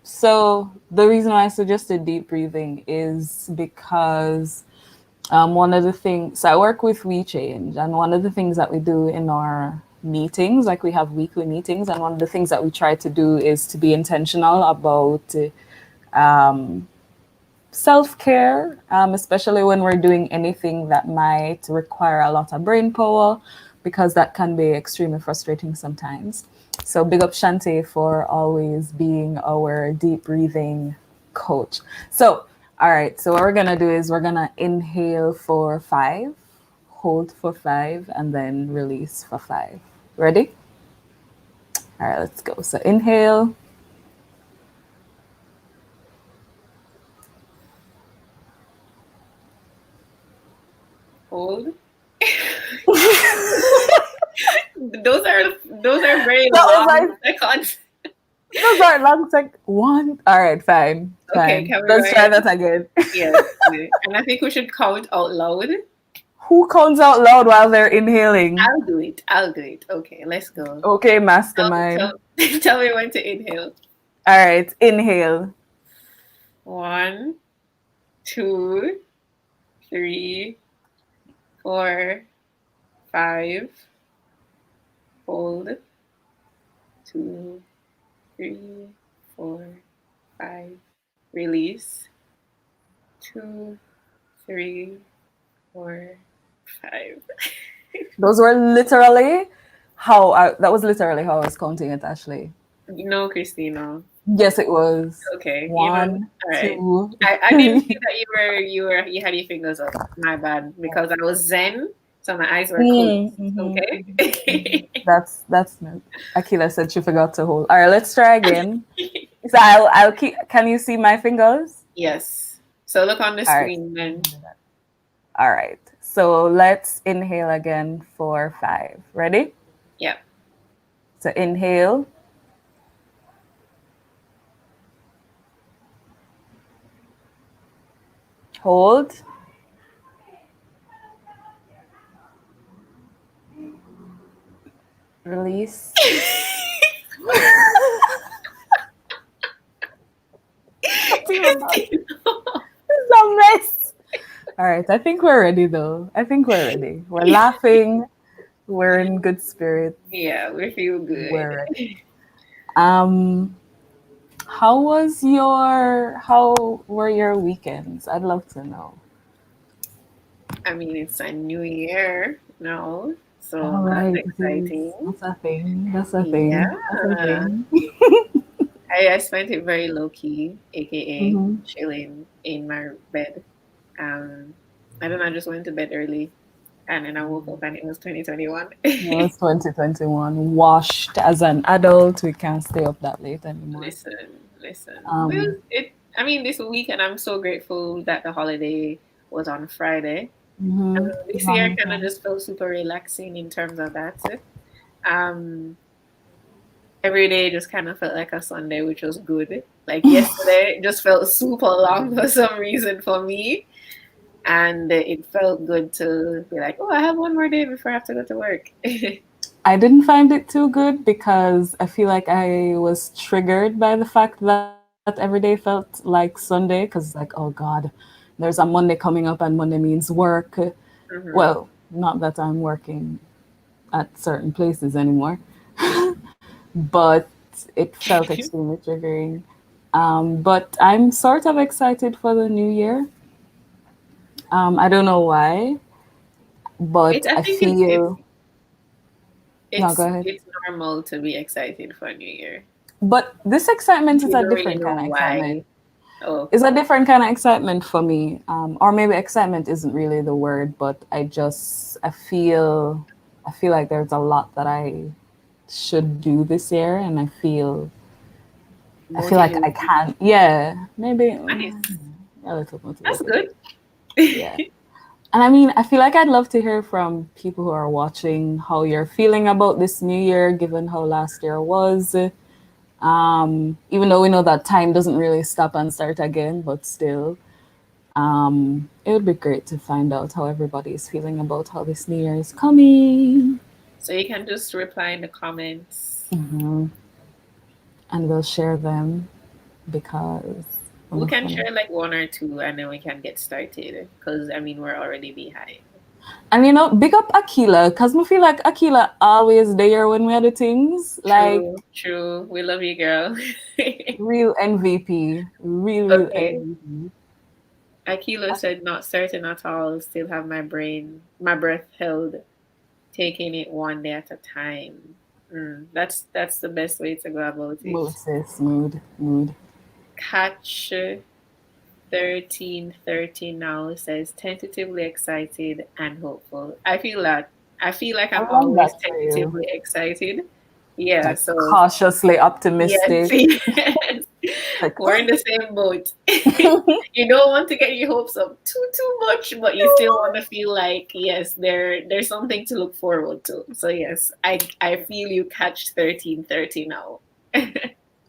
So the reason why I suggested deep breathing is because one of the things, so I work with We Change, and one of the things that we do in our meetings, like we have weekly meetings, and one of the things that we try to do is to be intentional about self-care, especially when we're doing anything that might require a lot of brain power, because that can be extremely frustrating sometimes. So big up Shante for always being our deep breathing coach. So, all right, so what we're gonna do is we're gonna inhale for 5, hold for 5, and then release for 5. Ready? All right, let's go. So inhale. Hold. Those are very That was like, long seconds. those are long sec. 1. All right, fine. Okay, Fine. can we go Let's try ahead? that again. Yes. And I think we should count out loud. Who counts out loud while they're inhaling? I'll do it. I'll do it. Okay, let's go. Okay, Tell, mastermind. tell, tell me when to inhale. All right, inhale. 1, 2, 3, 4, 5. Hold. 2, 3, 4, 5. Release. 2, 3, 4, 5. Those were literally how that was literally how I was counting it, Ashley. No, Christina. Yes, it was. Okay. 1, All right. 2, I didn't see 3. that you had your fingers up. My bad. Because I was zen, so my eyes were closed. Mm-hmm. Okay. That's Akila said she forgot to hold. All right, let's try again. So I'll keep. Can you see my fingers? Yes. So look on the All right. screen then. All right. So let's inhale again for 5. Ready? Yeah. So inhale. Hold. Release. It's a mess. All right. I think we're ready though. I think we're ready. We're laughing. We're in good spirit. Yeah, we feel good. We're ready. How were your weekends? I'd love to know. I mean, it's a new year now, so All that's right, exciting. that's a thing. That's a thing. Yeah. That's a thing. I spent it very low key, aka Mm-hmm. chilling in my bed. I don't know, I just went to bed early and then I woke up and it was 2021. It was 2021. Washed as an adult. We can't stay up that late anymore. Listen. Well, Um, I mean, this weekend I'm so grateful that the holiday was on Friday. mhm. This year kind of Ramlochan. just felt super relaxing in terms of that. Um, every day just kind of felt like a Sunday, which was good. Like yesterday, it just felt super long for some reason for me. And it felt good to be like, oh, I have one more day before I have to go to work. I didn't find it too good because I feel like I was triggered by the fact that every day felt like Sunday because, like, oh God, there's a Monday coming up and Monday means work. Hmm. Well, not that I'm working at certain places anymore, but it felt extremely triggering. But I'm sort of excited for the new year. I don't know why, but I I think it's feel. No, go ahead. it's normal to be excited for New Year. But this excitement is You a don't really different know kind of why. excitement. Oh, It's okay. a different kind of excitement for me. Or maybe excitement isn't really the word, but I feel like there's a lot that I should do this year, and I feel like I Motivate. can't. Yeah, maybe Nice. a little That's motivated. good. Yeah. And I mean, I feel like I'd love to hear from people who are watching how you're feeling about this new year, given how last year was. Even though we know that time doesn't really stop and start again, but still, it would be great to find out how everybody is feeling about how this new year is coming. So you can just reply in the comments. Hmm. and we'll share them because We can share like one or two and then we can get started because I mean we're already behind. And big up Akila, because I feel like Akila always there when we do things. Like True. We love you, girl. real MVP. Real Okay. MVP. Akila said not certain at all, still have my breath held, taking it one day at a time. That's the best way to go about it. Mood, sis. Mood. Catch 1313 now says tentatively excited and hopeful. I feel like I'm love always that for you. tentatively excited. Yeah, Like so cautiously optimistic. yes. Like, We're in the same boat. You don't want to get your hopes up too much, but you still want to feel like yes, there's something to look forward to. So yes, I feel you catch 1330 now.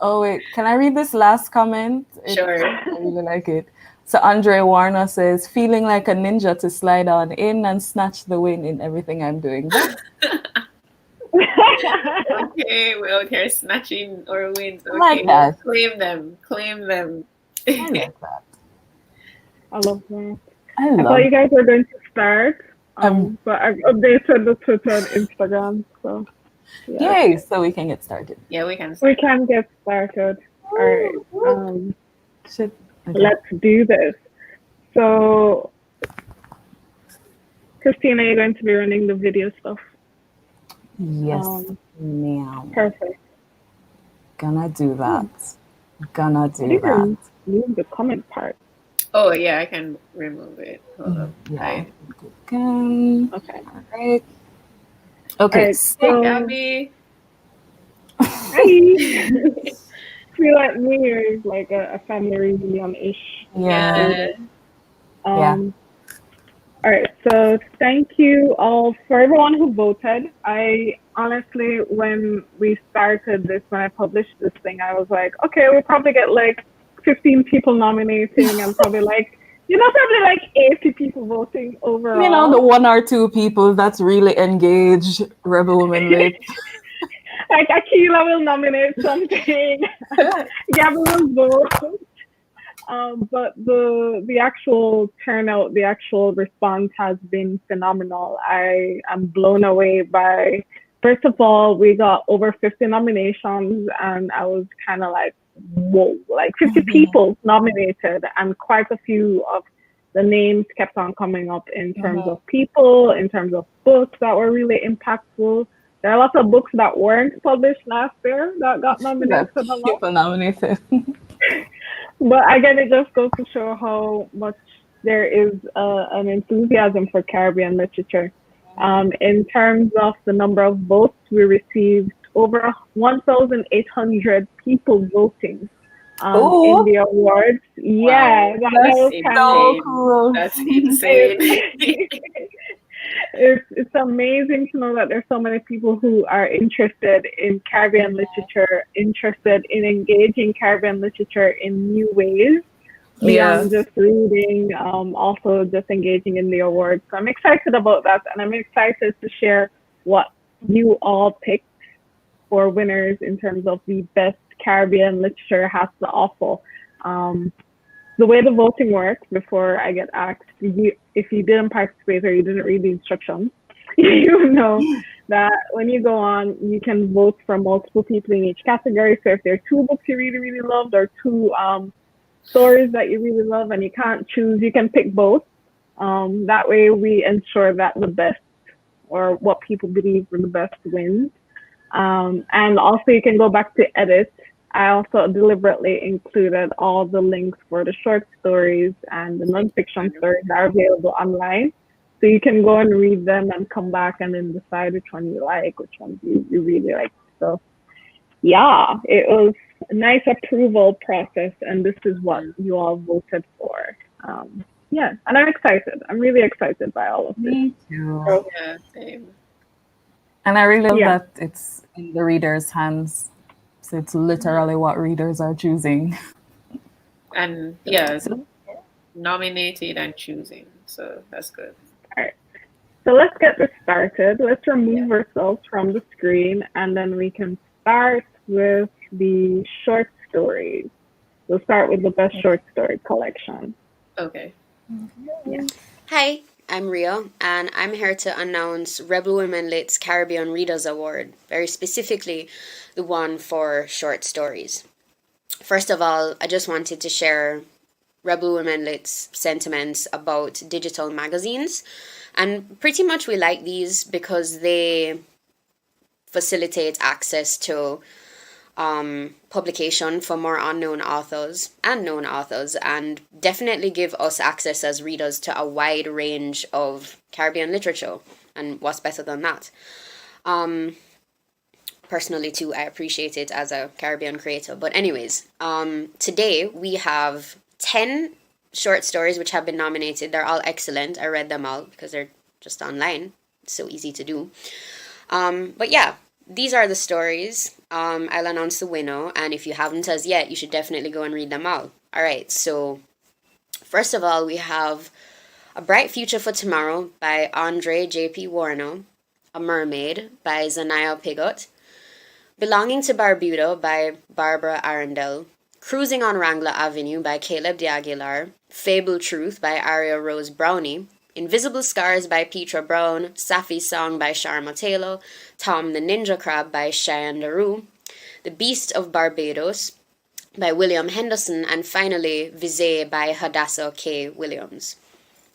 Oh wait, can I read this last comment? Sure. I really like it. So Andre Warner says, feeling like a ninja to slide on in and snatch the win in everything I'm doing. Okay, we're out here snatching our wins. Okay, like that. Claim them. I like that. I love that. I thought you guys were going to start, but I've updated the Twitter and Instagram, so yeah. Yay! So we can get started. Yeah, we can. We can get started. All right. Okay. Let's do this. So, Christina, you're going to be running the video stuff. Yes, ma'am. Perfect. Gonna do that. Move the comment part. Oh yeah, I can remove it. Hold up. Yeah. Okay. All right. Okay. All right, so, Gabby. Hi. Feel like New Year is like a family reunion-ish. Yeah. All right, so thank you all for everyone who voted. I honestly, when we started this, when I published this thing, I was like, okay, we'll probably get like 15 people nominating and probably like, probably like 80 people voting overall. The one or two people that's really engaged Rebel Women Lit. Like Akila will nominate something, Gabby will vote. But the actual turnout, the actual response has been phenomenal. I am blown away by, first of all, we got over 50 nominations and I was kind of like, whoa, like 50 people nominated and quite a few of the names kept on coming up in terms of people, in terms of books that were really impactful. There are lots of books that weren't published last year that got nominated. But again, it just goes to show how much there is an enthusiasm for Caribbean literature. In terms of the number of votes, we received over 1,800 people voting in the awards. Yeah, wow. that was kind so cool. That's insane. It's amazing to know that there's so many people who are interested in Caribbean literature, interested in engaging Caribbean literature in new ways beyond just reading, also just engaging in the awards. So I'm excited about that, and I'm excited to share what you all picked for winners in terms of the best Caribbean literature has to offer. The way the voting works, before I get asked, if you didn't participate or you didn't read the instructions, you know that when you go on, you can vote for multiple people in each category. So if there are two books you really, really loved or two stories that you really love and you can't choose, you can pick both. That way we ensure that the best, or what people believe were the best, wins. And also you can go back to edit. I also deliberately included all the links for the short stories and the nonfiction stories that are available online. So you can go and read them and come back and then decide which one you like, which ones you really like. So yeah, it was a nice approval process, and this is what you all voted for. Yeah, and I'm excited. I'm really excited by all of this. Me too. So, Yeah, same. And I really love that it's in the readers' hands. So it's literally what readers are choosing. And nominated and choosing. So that's good. All right. So let's get this started. Let's remove ourselves from the screen, and then we can start with the short stories. We'll start with the best short story collection. Okay. Yeah. Hi, I'm Rio, and I'm here to announce Rebel Women Lit's Caribbean Readers Award, very specifically the one for short stories. First of all, I just wanted to share Rebel Women Lit's sentiments about digital magazines, and pretty much we like these because they facilitate access to publication for more unknown authors and known authors, and definitely give us access as readers to a wide range of Caribbean literature. And what's better than that? Personally, too, I appreciate it as a Caribbean creator. But anyways, today we have 10 short stories which have been nominated. They're all excellent. I read them all because they're just online. It's so easy to do. But yeah, these are the stories. I'll announce the winner, and if you haven't as yet, you should definitely go and read them all. All right, so first of all, we have A Bright Future for Tomorrow by Andre J.P. Warner, A Mermaid by Zaniah Pigott, Belonging to Barbuda by Barbara Arrindell, Cruising on Wrangler Avenue by Kaleb de Aguilar, Fabled Truth by Aria-Rose Browne, Invisible Scars by Pietra Browne, Saffy's Song by Sharma Taylor, Tom the Ninja Crab by Cheyanne Darroux, The Beast of Barbados by William Henderson, and finally Visé by Hadassah K. Williams.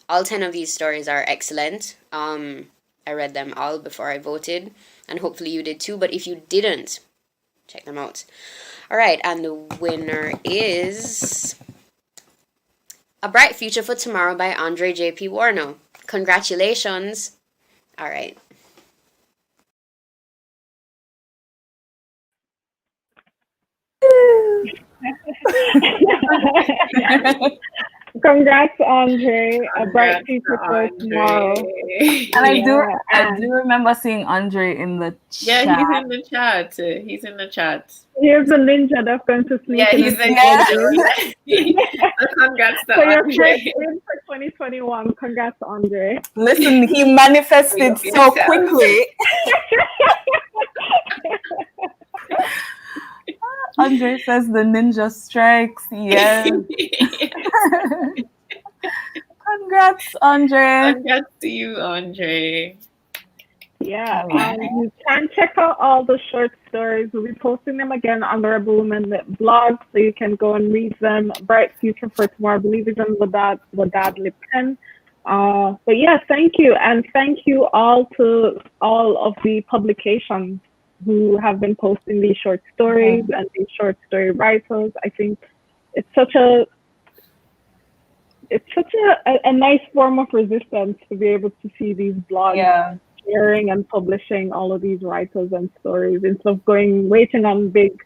All 10 of these stories are excellent. I read them all before I voted, and hopefully you did too, but if you didn't, check them out. All right, and the winner is A Bright Future for Tomorrow by Andre J.P. Warner. Congratulations. All right. Congrats, Andre. A bright future for tomorrow. And I do remember seeing Andre in the chat. Yeah, he's in the chat. He's in the chat. Here's a ninja that's going to sneak Yeah, in. he's the ninja. So congrats to So your Andre. first win for 2021. Congrats, Andre. Listen, he manifested so quickly. Andre says the ninja strikes. Yes. Congrats, Andre. Congrats to you, Andre. Yeah, you can check out all the short stories. We'll be posting them again on the Rebel Women Lit blog, so you can go and read them. Bright Future for Tomorrow, I believe, is in Wadad Lipen. But yeah, thank you. And thank you all to all of the publications who have been posting these short stories and these short story writers. I think it's such a nice form of resistance to be able to see these blogs sharing and publishing all of these writers and stories instead of waiting on big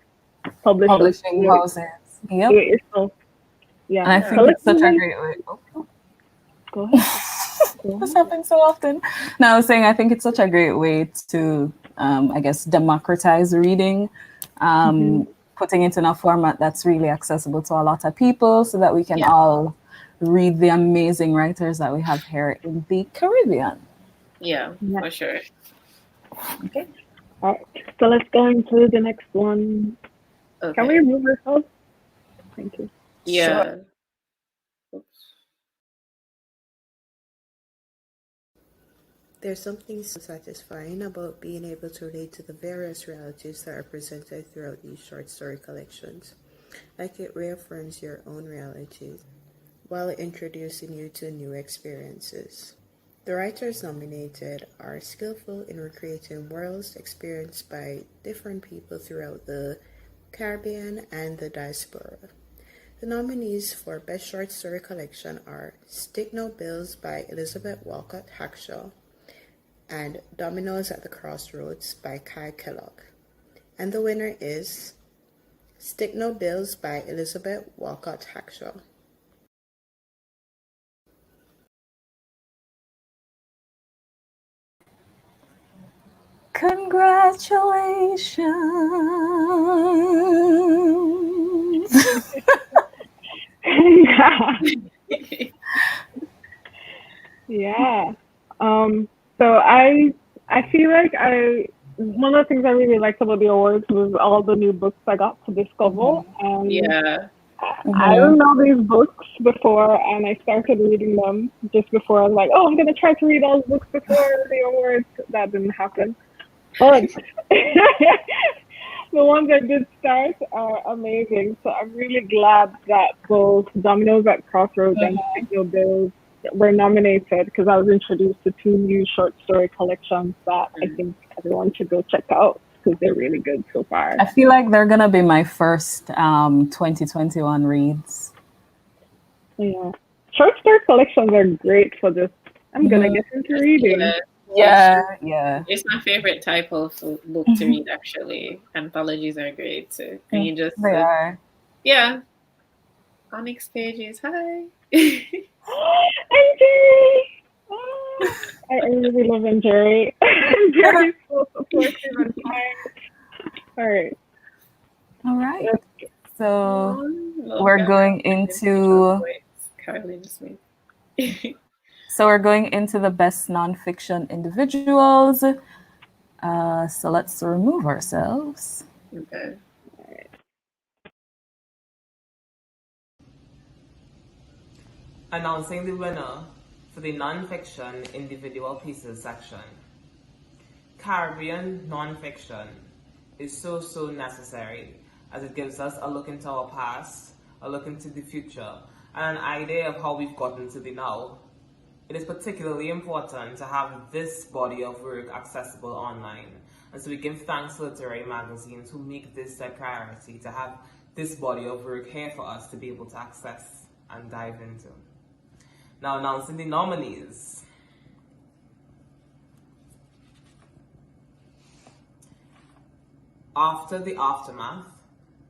publishing houses. Yep. Yeah. And I think it's such a great way. Go ahead. This happens so often. No, I was saying I think it's such a great way to, I guess, democratize reading, putting it in a format that's really accessible to a lot of people so that we can all read the amazing writers that we have here in the Caribbean. Yeah, for sure. Okay. All right. So let's go into the next one. Okay. Can we remove ourselves? Thank you. Yeah. Sure. There's something so satisfying about being able to relate to the various realities that are presented throughout these short story collections. Like it reaffirms your own realities while introducing you to new experiences. The writers nominated are skillful in recreating worlds experienced by different people throughout the Caribbean and the diaspora. The nominees for Best Short Story Collection are Stick No Bills by Elizabeth Walcott Hackshaw and Dominoes at the Crossroads by Kai Kellogg. And the winner is Stick No Bills by Elizabeth Walcott Hackshaw. Congratulations. Yeah. So I feel like one of the things I really liked about the awards was all the new books I got to discover. And Yeah. I didn't know these books before, and I started reading them just before. I was like, oh, I'm going to try to read all the books before the awards. That didn't happen. But the ones I did start are amazing. So I'm really glad that both Dominoes at Crossroads and Signal Bills were nominated, because I was introduced to 2 new short story collections that I think everyone should go check out, because they're really good so far. I feel like they're gonna be my first 2021 reads. Yeah. Short story collections are great for just, I'm gonna get into reading. Yeah. It's my favorite type of book to read, actually. Anthologies are great too. And you just They are. Yeah. Onyx pages. Hi. And Jerry! Oh, I really love Jerry. Jerry's so supportive and kind. All right. So we're going into So we're going into the best nonfiction individuals. So let's remove ourselves. Okay. Announcing the winner for the nonfiction individual pieces section. Caribbean nonfiction is so necessary, as it gives us a look into our past, a look into the future, and an idea of how we've gotten to the now. It is particularly important to have this body of work accessible online, and so we give thanks to literary magazines who make this a priority, to have this body of work here for us to be able to access and dive into. Now announcing the nominees. After the Aftermath,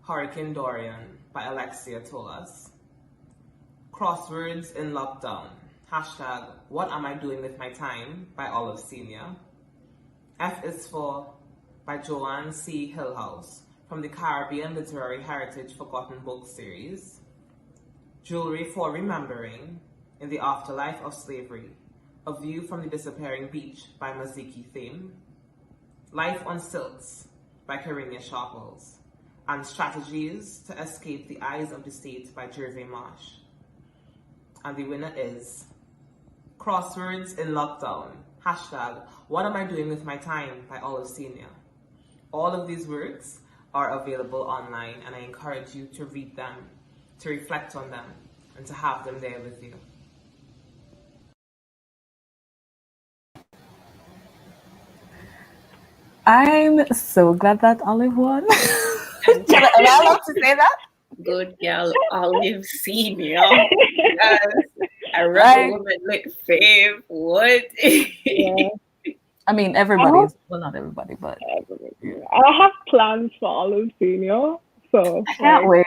Hurricane Dorian by Alexia Tolas. Crosswords in Lockdown, hashtag What Am I Doing With My Time by Olive Senior. F is for by Joanne C. Hillhouse from the Caribbean Literary Heritage Forgotten Books series. Jewelry for Remembering in the Afterlife of Slavery, A View from the Disappearing Beach by Maziki Thame. Life on Silks by Karina Sharples, and Strategies to Escape the Eyes of the State by Gervais Marsh. And the winner is Crosswords in Lockdown, hashtag What Am I Doing With My Time by Olive Senior. All of these works are available online, and I encourage you to read them, to reflect on them, and to have them there with you. I'm so glad that Olive won. Am I allowed to say that? Good girl, Olive Senior. Yes. A rebel woman lit fave. What? Yeah. I mean, everybody's, well, not everybody, but I have plans for Olive Senior, so I can't wait.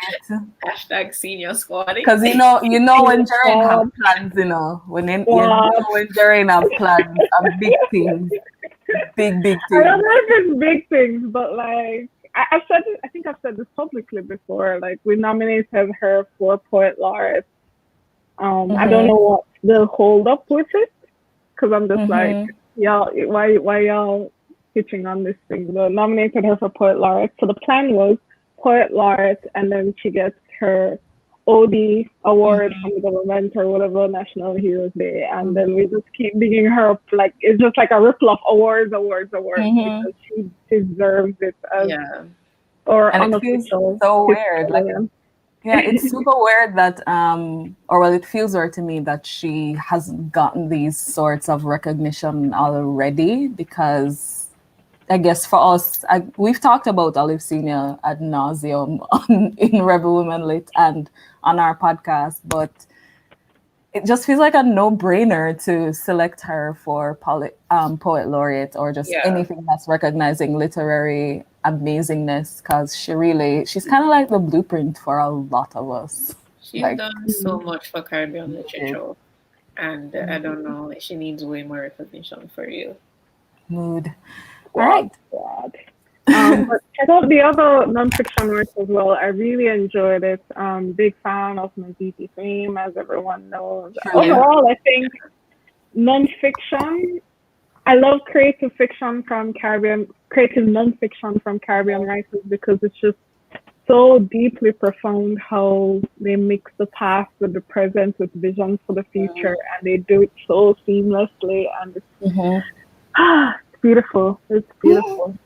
Hashtag senior squad. Because you know when Jerry have plans, you know when Jerry have plans and big things, big things. I don't know if it's big things, but like I've said it, I think I've said this publicly before. Like, we nominated her for Poet Laureate. I don't know what the hold up with it, because I'm just like, y'all, why y'all pitching on this thing? They nominated her for Poet Laureate. So the plan was Poet Laureate, and then she gets her OD award from the government or whatever, National Heroes Day, and then we just keep digging her up. Like, it's just like a ripple of awards, because she deserves it. Or and it feels so weird. Like, yeah, it's super weird that, or well, it feels weird to me that she hasn't gotten these sorts of recognition already, because I guess for us, we've talked about Olive Senior ad nauseum in Rebel Women Lit and on our podcast, but it just feels like a no-brainer to select her for Poet Laureate, or just anything that's recognizing literary amazingness, because she's kind of like the blueprint for a lot of us. She's done so much for Caribbean literature, and I don't know, she needs way more recognition for you. Mood. All right. But check out the other nonfiction works as well. I really enjoyed it. Big fan of Maziki Thame, as everyone knows. Overall, I think nonfiction I love creative nonfiction from Caribbean writers because it's just so deeply profound how they mix the past with the present with visions for the future, and they do it so seamlessly, and it's beautiful. It's beautiful.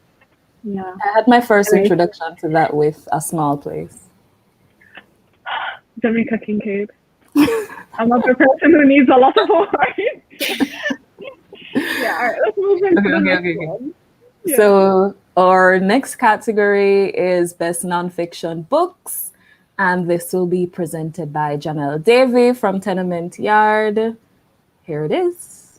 Yeah. I had my first introduction to that with A Small Place. Jamaica Kincaid. I'm not the person who needs a lot of wine. Yeah, all right, let's move into the next one. Yeah. So our next category is Best Nonfiction Books, and this will be presented by Janelle Davey from Tenement Yard. Here it is.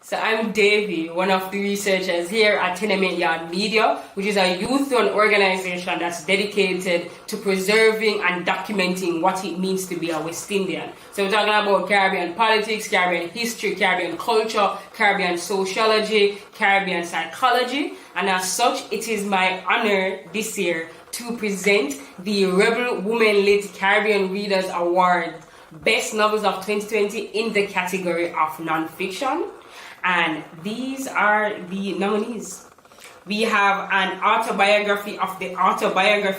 So I'm Davey, one of the researchers here at Tenement Yard Media, which is a youth-run organization that's dedicated to preserving and documenting what it means to be a West Indian. So we're talking about Caribbean politics, Caribbean history, Caribbean culture, Caribbean sociology, Caribbean psychology, and as such, it is my honor this year to present the Rebel Women Lit Caribbean Readers Award, Best Novels of 2020 in the category of nonfiction. And these are the nominees. We have an autobiography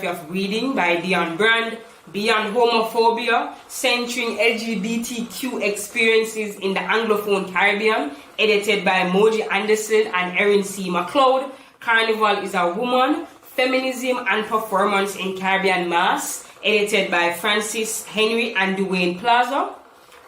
of reading by Dion Brand, Beyond Homophobia, Centering LGBTQ Experiences in the Anglophone Caribbean, edited by Moji Anderson and Erin C. McLeod. Carnival is a Woman, Feminism and Performance in Caribbean Mass, edited by Francis Henry and Duane Plaza.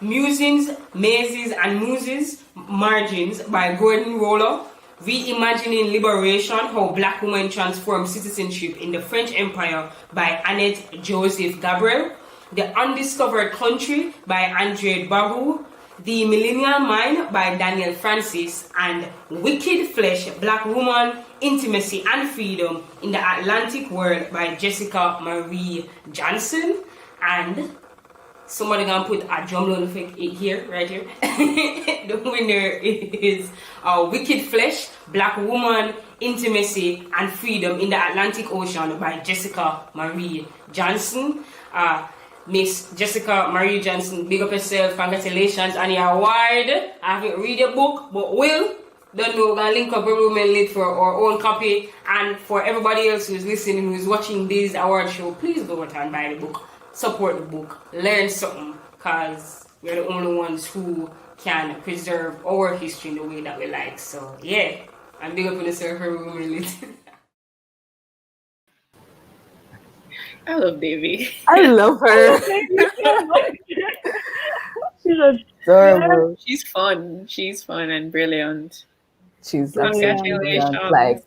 Musings, Mazes and Muses, Margins by Gordon Roller. Reimagining Liberation, How Black Women Transform Citizenship in the French Empire by Annette Joseph Gabrielle. The Undiscovered Country by Andre Barroux. The Millennial Mind by Daniel Francis. And Wicked Flesh, Black Woman, Intimacy and Freedom in the Atlantic World by Jessica Marie Johnson. And somebody gonna put a drum roll effect here, right here. The winner is Wicked Flesh, Black Woman, Intimacy and Freedom in the Atlantic Ocean by Jessica Marie Johnson. Miss Jessica Marie Johnson, big up yourself, congratulations on your award. I haven't read your book, but don't know, we're gonna link up Rebel Women Lit for our own copy. And for everybody else who's listening, who's watching this award show, please go out and buy the book. Support the book, learn something, because we're the only ones who can preserve our history in the way that we like. So yeah, I'm big up on the Rebel Women Lit. I love Davy. I love her. She's adorable. She's fun. She's fun and brilliant. She's Congratulations. like,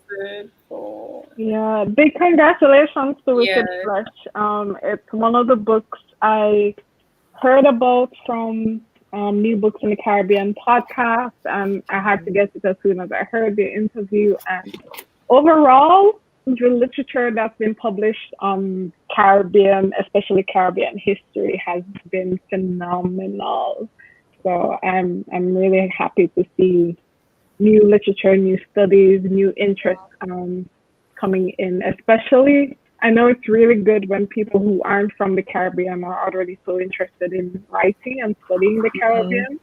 yeah, big congratulations to Wicked Flesh. It's one of the books I heard about from New Books in the Caribbean podcast, and I had to get it as soon as I heard the interview. And overall, the literature that's been published on Caribbean, especially Caribbean history, has been phenomenal. So I'm really happy to see new literature, new studies, new interests coming in. Especially, I know it's really good when people who aren't from the Caribbean are already so interested in writing and studying the Caribbean.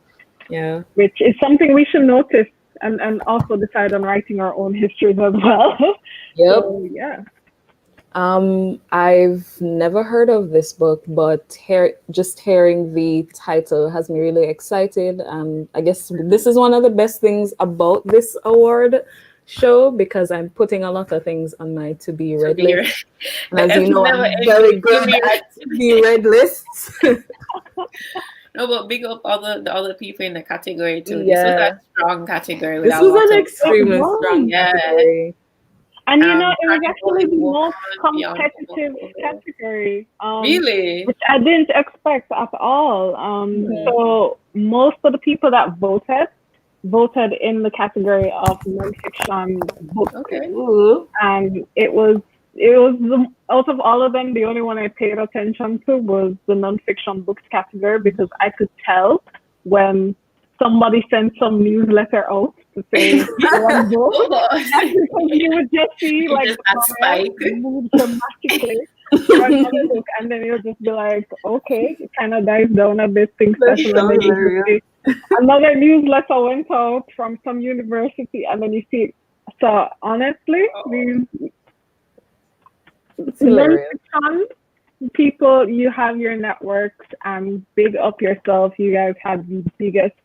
Yeah, which is something we should notice and also decide on writing our own histories as well. Yep. So, yeah. I've never heard of this book, but just hearing the title has me really excited. I guess this is one of the best things about this award show, because I'm putting a lot of things on my to-be read list. And as you know, I'm very good at to-be read lists. No, but big up all the other people in the category too. Yeah. This was a strong category. This was an extremely strong category. And you know, it was actually the most competitive category. Really? Which I didn't expect at all. So most of the people that voted in the category of nonfiction books. Okay. And it was out of all of them, the only one I paid attention to was the nonfiction books category, because I could tell when somebody sent some newsletter out to say one book. You would just see like a spike move dramatically for another book, and then you'll just be like, okay, it kind of dies down a bit. Things settle, and then you another newsletter went out from some university, and then you see. So honestly, these non-fiction people, you have your networks, and big up yourself. You guys have the biggest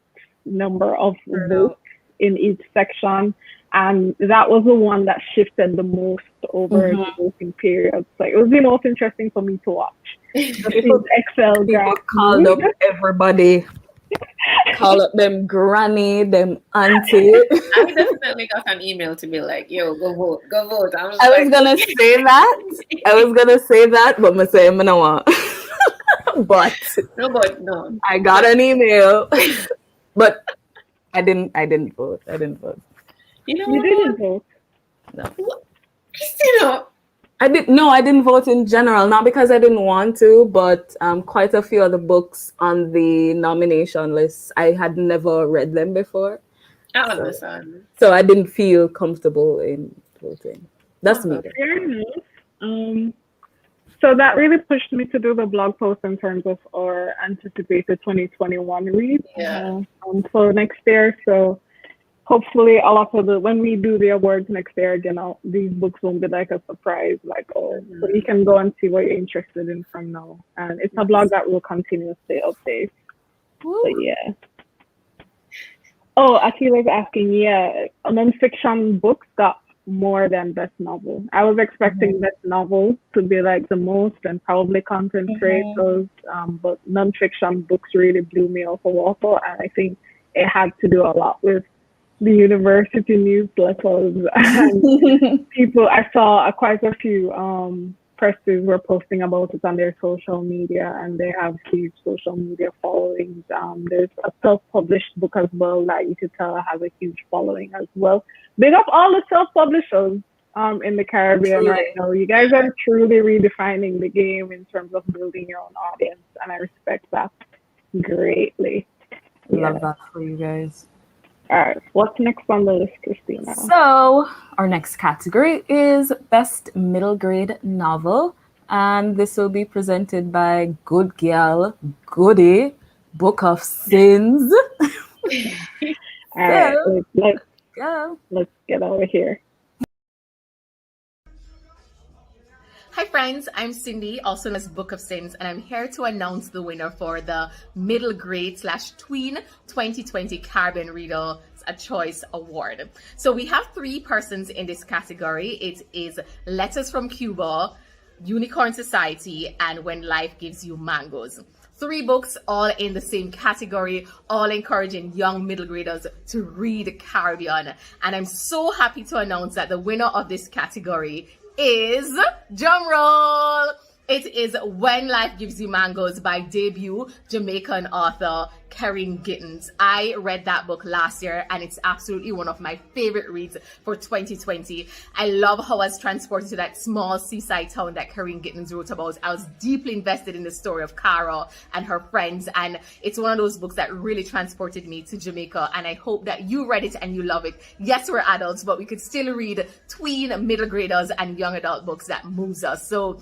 number of votes in each section, and that was the one that shifted the most over the voting period. So it was the most interesting for me to watch. People Excel graph called up everybody. Call up them granny, them auntie. I definitely got an email to be like, yo, go vote, go vote. I was gonna say that. But I say I'm gonna want. But no. I got an email. But I didn't vote. You know You didn't vote. No. Christina. I didn't vote in general, not because I didn't want to, but quite a few of the books on the nomination list, I had never read them before. I understand. So I didn't feel comfortable in voting. That's me. Fair enough. So that really pushed me to do the blog post in terms of our anticipated 2021 read. Yeah. For next year. So hopefully a lot of when we do the awards next year, these books won't be like a surprise, so you can go and see what you're interested in from now. And it's a blog that will continuously update. But yeah. Oh, Akila's asking, non-fiction books got more than best novel. I was expecting best novel to be like the most, and probably content creators, but non-fiction books really blew me off the water, and I think it had to do a lot with the university newsletters and people. I saw quite a few presses were posting about it on their social media, and they have huge social media followings. There's a self-published book as well that you could tell has a huge following as well. Big up all the self-publishers in the Caribbean right now. You guys are truly redefining the game in terms of building your own audience, and I respect that greatly. Love that for you guys. All right, what's next on the list, Christina? So our next category is Best Middle Grade Novel, and this will be presented by Good Girl Goody, Book of Sins. All right, let's get over here. Hi friends, I'm Cindy, also known as Book of Sins, and I'm here to announce the winner for the Middle Grade / Tween 2020 Caribbean Readers Choice Award. So we have 3 persons in this category. It is Letters from Cuba, Unicorn Society, and When Life Gives You Mangoes. 3 books, all in the same category, all encouraging young middle graders to read Caribbean. And I'm so happy to announce that the winner of this category is, drumroll, it is When Life Gives You Mangoes by debut Jamaican author Karen Gittens. I read that book last year, and it's absolutely one of my favorite reads for 2020. I love how I was transported to that small seaside town that Karen Gittens wrote about. I was deeply invested in the story of Cara and her friends, and it's one of those books that really transported me to Jamaica, and I hope that you read it and you love it. Yes, we're adults, but we could still read tween, middle graders, and young adult books that moves us. So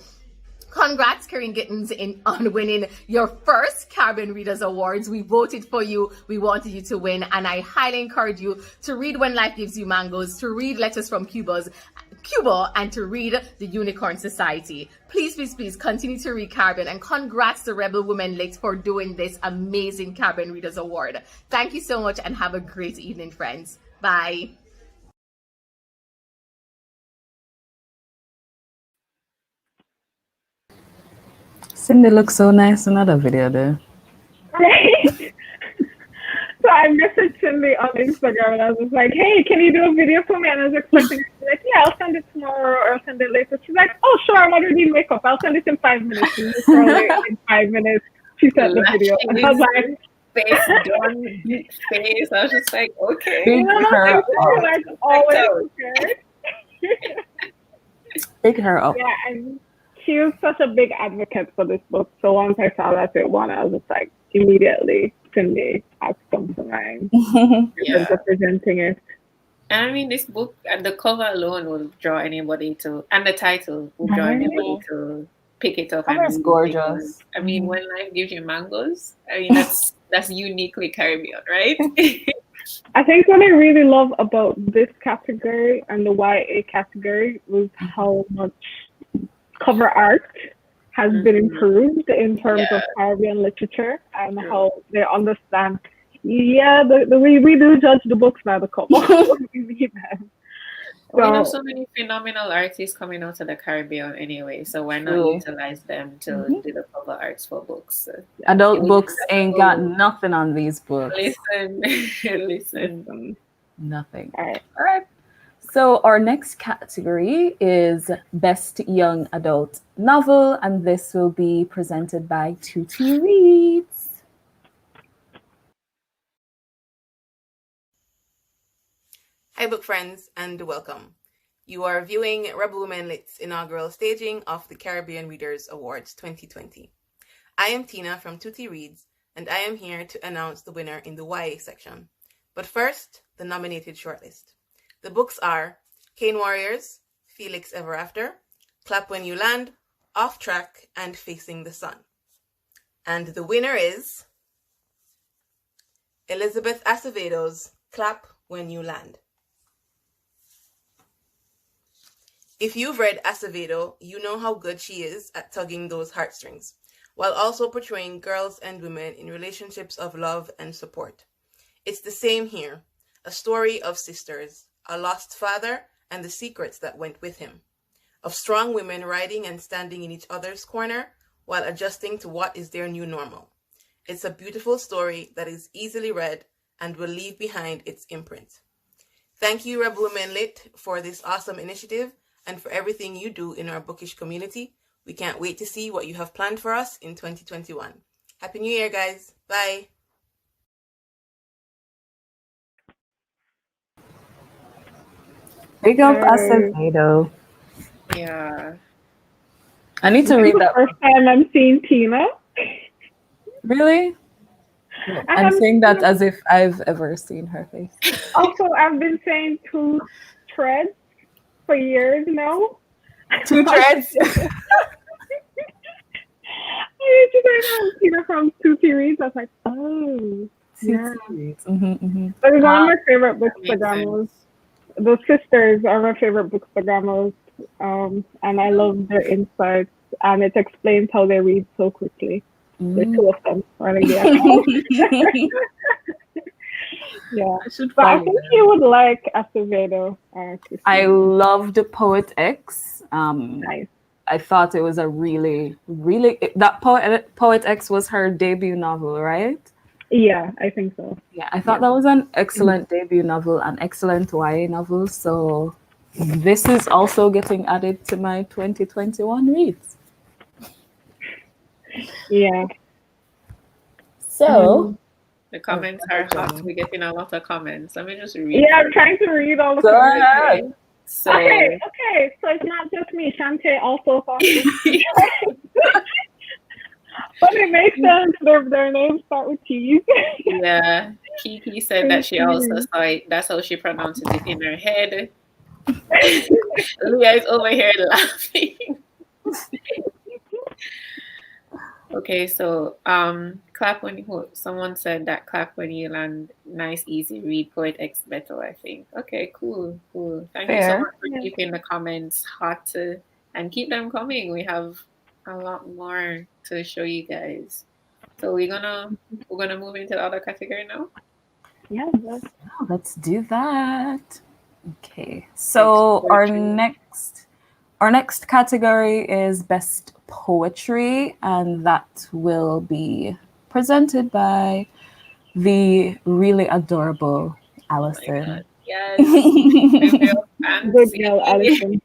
congrats, Karen Gittens, on winning your first Caribbean Readers Awards. We voted for you. We wanted you to win. And I highly encourage you to read When Life Gives You Mangoes, to read Letters from Cuba, and to read The Unicorn Society. Please, please, please continue to read Caribbean. And congrats to Rebel Women Lit for doing this amazing Caribbean Readers Award. Thank you so much, and have a great evening, friends. Bye. Cindy looks so nice in that video there. Right? So I messaged Cindy on Instagram, and I was like, hey, can you do a video for me? And I was expecting her to be like, yeah, I'll send it tomorrow or I'll send it later. She's like, oh, sure, I'm already in makeup. I'll send it in 5 minutes. She literally in 5 minutes, she sent the video. And I was like, face done, big face. I was just like, okay. Big her up. like always prepared. Big her up. Yeah, and she was such a big advocate for this book. So once I saw that it won, I was just like, immediately, Cindy has come to mind. Representing it. And I mean, this book and the cover alone will draw anybody to, and the title will draw anybody to pick it up. It's gorgeous. I mean, When Life Gives You Mangoes, I mean, that's that's uniquely Caribbean, right? I think what I really love about this category and the YA category was how much cover art has been improved in terms of Caribbean literature and how they understand. Yeah, we do judge the books by the cover. We need them. We have so many phenomenal artists coming out of the Caribbean anyway, so why not utilize them to do the cover arts for books? Adult books ain't got nothing on these books. Listen. Nothing. All right. So our next category is Best Young Adult Novel, and this will be presented by Tutti Reads. Hi, book friends, and welcome. You are viewing Rebel Women Lit's inaugural staging of the Caribbean Readers Awards 2020. I am Tina from Tutti Reads, and I am here to announce the winner in the YA section. But first, the nominated shortlist. The books are Cane Warriors, Felix Ever After, Clap When You Land, Off Track, and Facing the Sun. And the winner is Elizabeth Acevedo's Clap When You Land. If you've read Acevedo, you know how good she is at tugging those heartstrings, while also portraying girls and women in relationships of love and support. It's the same here, a story of sisters, a lost father, and the secrets that went with him, of strong women riding and standing in each other's corner while adjusting to what is their new normal. It's a beautiful story that is easily read and will leave behind its imprint. Thank you, Rebel Women Lit, for this awesome initiative and for everything you do in our bookish community. We can't wait to see what you have planned for us in 2021. Happy New Year, guys. Bye. Big up Acevedo. Yeah. I need to read that. First time I'm seeing Tina. Really? I'm saying that as if I've ever seen her face. Also, I've been saying two threads for years now. Two threads? I used to say Tina from Tutti Reads. I was like, oh. Yeah. But it's one of my favorite bookstagrammers. The sisters are my favorite bookstagrammers. And I love their insights. And it explains how they read so quickly. The two of them running the Yeah, but I think you would like Acevedo. I loved Poet X. Nice. I thought it was a really that Poet X was her debut novel, right? Yeah, I think so. Yeah, I thought that was an excellent debut novel, an excellent YA novel. So this is also getting added to my 2021 reads. Yeah. So the comments are hot. We're getting a lot of comments. Let me just read. Yeah, I'm trying to read all the comments. So, okay. So it's not just me. Shante also thought this. But it makes sense. Their names start with T's. Yeah. Kiki said that she also saw it. That's how she pronounces it in her head. Leah is over here laughing. Okay, so clap when you someone said that clap when you land. Nice, easy read. Poet X Beto, I think. Okay, cool. Thank you so much for keeping the comments hot and keep them coming. We have a lot more to show you guys. So we're gonna move into the other category now. Yeah, let's do that. Okay, so our next category is Best Poetry, and that will be presented by the really adorable Allison. Oh yes, good girl, Allison.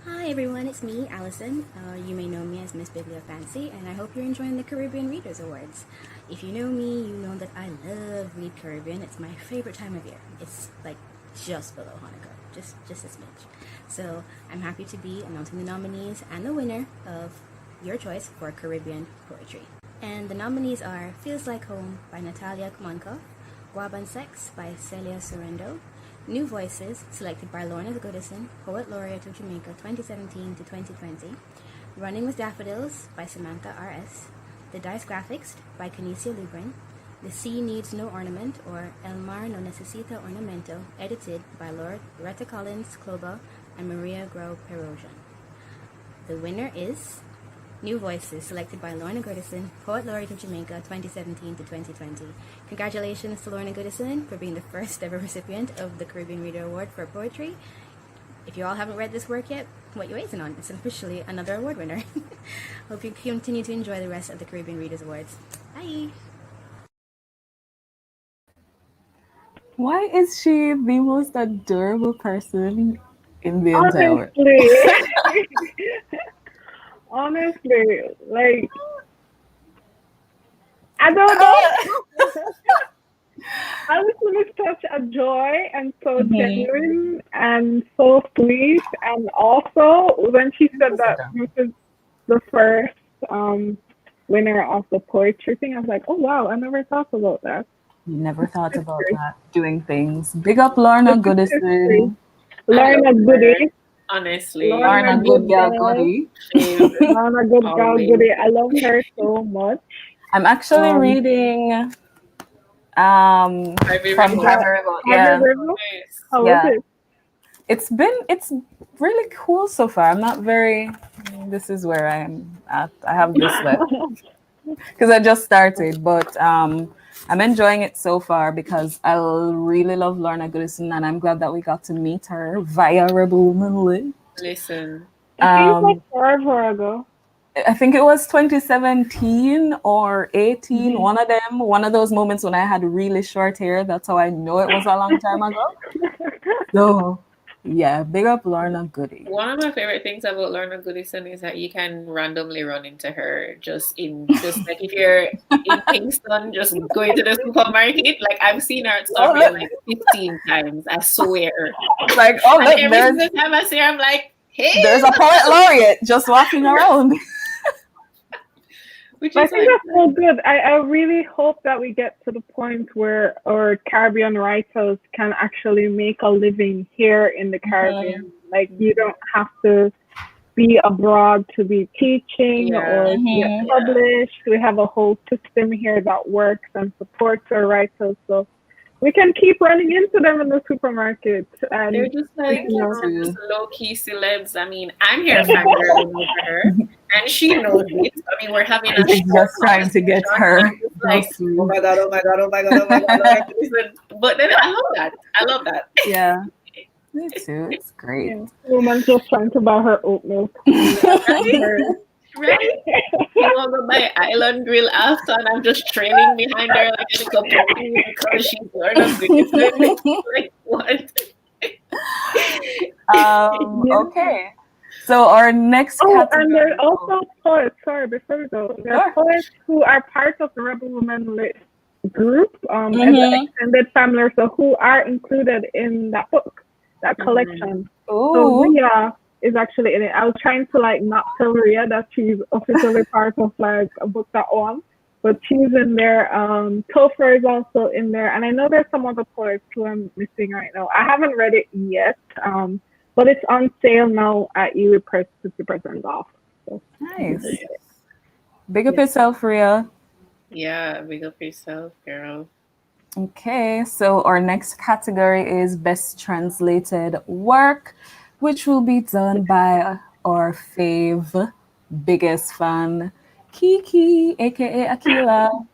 Hi everyone, it's me, Allison. You may know me as Miss Bibliofancy, and I hope you're enjoying the Caribbean Readers Awards. If you know me, you know that I love Read Caribbean. It's my favorite time of year. It's like just below Hanukkah, just a smidge. So I'm happy to be announcing the nominees and the winner of your choice for Caribbean poetry. And the nominees are Feels Like Home by Natalia Kumankov, Guaban Sex by Celia Sorrento, New Voices, selected by Lorna Goodison, Poet Laureate of Jamaica 2017 to 2020, Running with Daffodils by Samantha R.S., The Dice Graphics by Canicia Lubrin, The Sea Needs No Ornament or El Mar No Necesita Ornamento, edited by Loretta Collins Kloba and Maria Grow Perosion. The winner is New Voices, selected by Lorna Goodison, Poet Laureate of Jamaica 2017 to 2020. Congratulations to Lorna Goodison for being the first ever recipient of the Caribbean Reader Award for Poetry. If you all haven't read this work yet, what you waiting on? It's officially another award winner. Hope you continue to enjoy the rest of the Caribbean Readers Awards. Bye! Why is she the most adorable person in the entire world? Honestly, like, I don't know. Alison is such a joy and so genuine and so sweet. And also, when she said that this is the first winner of the poetry thing, I was like, oh wow, I never thought about that. You never thought about that, doing things. Big up Lorna Goodison. Lorna Goody. Honestly. Lorna Good Gal Goody. Lorna Good Gal Goody. I love her so much. I'm actually reading from Private Revolt. Yeah. How is it? It's really cool so far. I'm not very, this is where I'm at. I have this left because I just started, but I'm enjoying it so far because I really love Lorna Goodison, and I'm glad that we got to meet her via Rebel Woman Lit. Listen. It seems like forever ago. I think it was 2017 or 18, one of those moments when I had really short hair. That's how I know it was a long time ago. So, yeah, big up Lorna Goody. One of my favorite things about Lorna Goodison is that you can randomly run into her just like if you're in Kingston, just going to the supermarket. Like I've seen her at somewhere like 15 times, I swear. Like, every single time I see her, I'm like, hey, there's a poet laureate just walking around. I think that's so good. I really hope that we get to the point where our Caribbean writers can actually make a living here in the Caribbean. Like you don't have to be abroad to be teaching or get published. We have a whole system here that works and supports our writers. So we can keep running into them in the supermarket. And they're just like just low-key celebs. I mean, I'm here fangirling over her, and she knows it. I mean, we're having a just trying to get her. Like, oh my god, oh my god, oh my god, oh my god. Like, but then I love that. Yeah. Me too. It's great. Yeah. Woman's just trying to buy her oat milk. Right? You want to buy Island Grill after, and I'm just trailing behind her like a little puppy because she's learning. Like what? Okay. So our next category. And there's also poets. Sorry, before we go, there are poets who are part of the Rebel Women Lit group, as an extended family, so who are included in that book, that collection. So Ria is actually in it. I was trying to not tell Ria that she's officially part of a book that won, but she's in there. Topher is also in there, and I know there's some other poets who I'm missing right now. I haven't read it yet, but it's on sale now at eWe Press, 50% off. So. Nice. Big up yourself, Ria. Yeah, big up yourself, girl. Okay, so our next category is Best Translated Work, which will be done by our biggest fan, Kiki, aka Akila.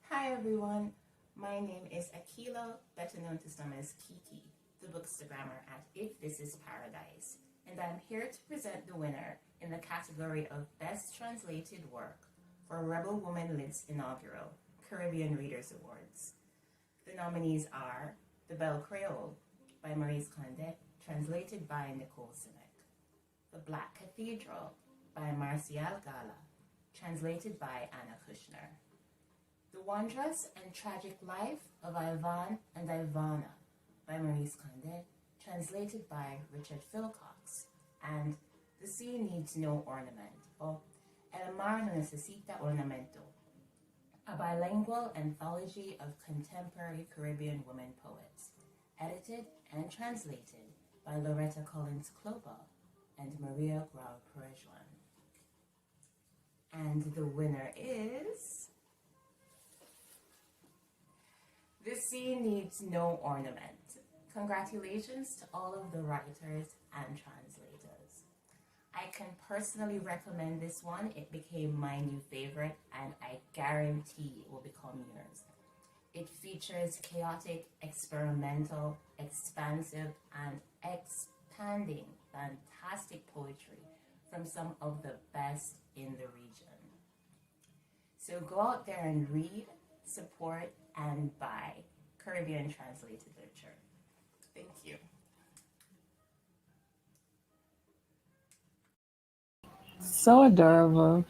Hi everyone, my name is Akila, better known to some as Kiki, the bookstagrammer at If This Is Paradise, and I'm here to present the winner in the category of Best Translated Work for Rebel Woman Lit's Inaugural Caribbean Readers Awards. The nominees are The Belle Creole by Maurice Condé, translated by Nicole Simic. The Black Cathedral by Marcial Gala, translated by Anna Kushner. The Wondrous and Tragic Life of Ivan and Ivana by Maurice Condé, translated by Richard Philcox. And The Sea Needs No Ornament, or El Mar No Necesita Ornamento, a bilingual anthology of contemporary Caribbean women poets, edited and translated by Loretta Collins Kloba and Maria Grau Perjuan. And the winner is The Sea Needs No Ornament. Congratulations to all of the writers and translators. I can personally recommend this one. It became my new favorite, and I guarantee it will become yours. It features chaotic, experimental, expansive, and expanding fantastic poetry from some of the best in the region. So go out there and read, support, and buy Caribbean translated literature. Thank you. So adorable.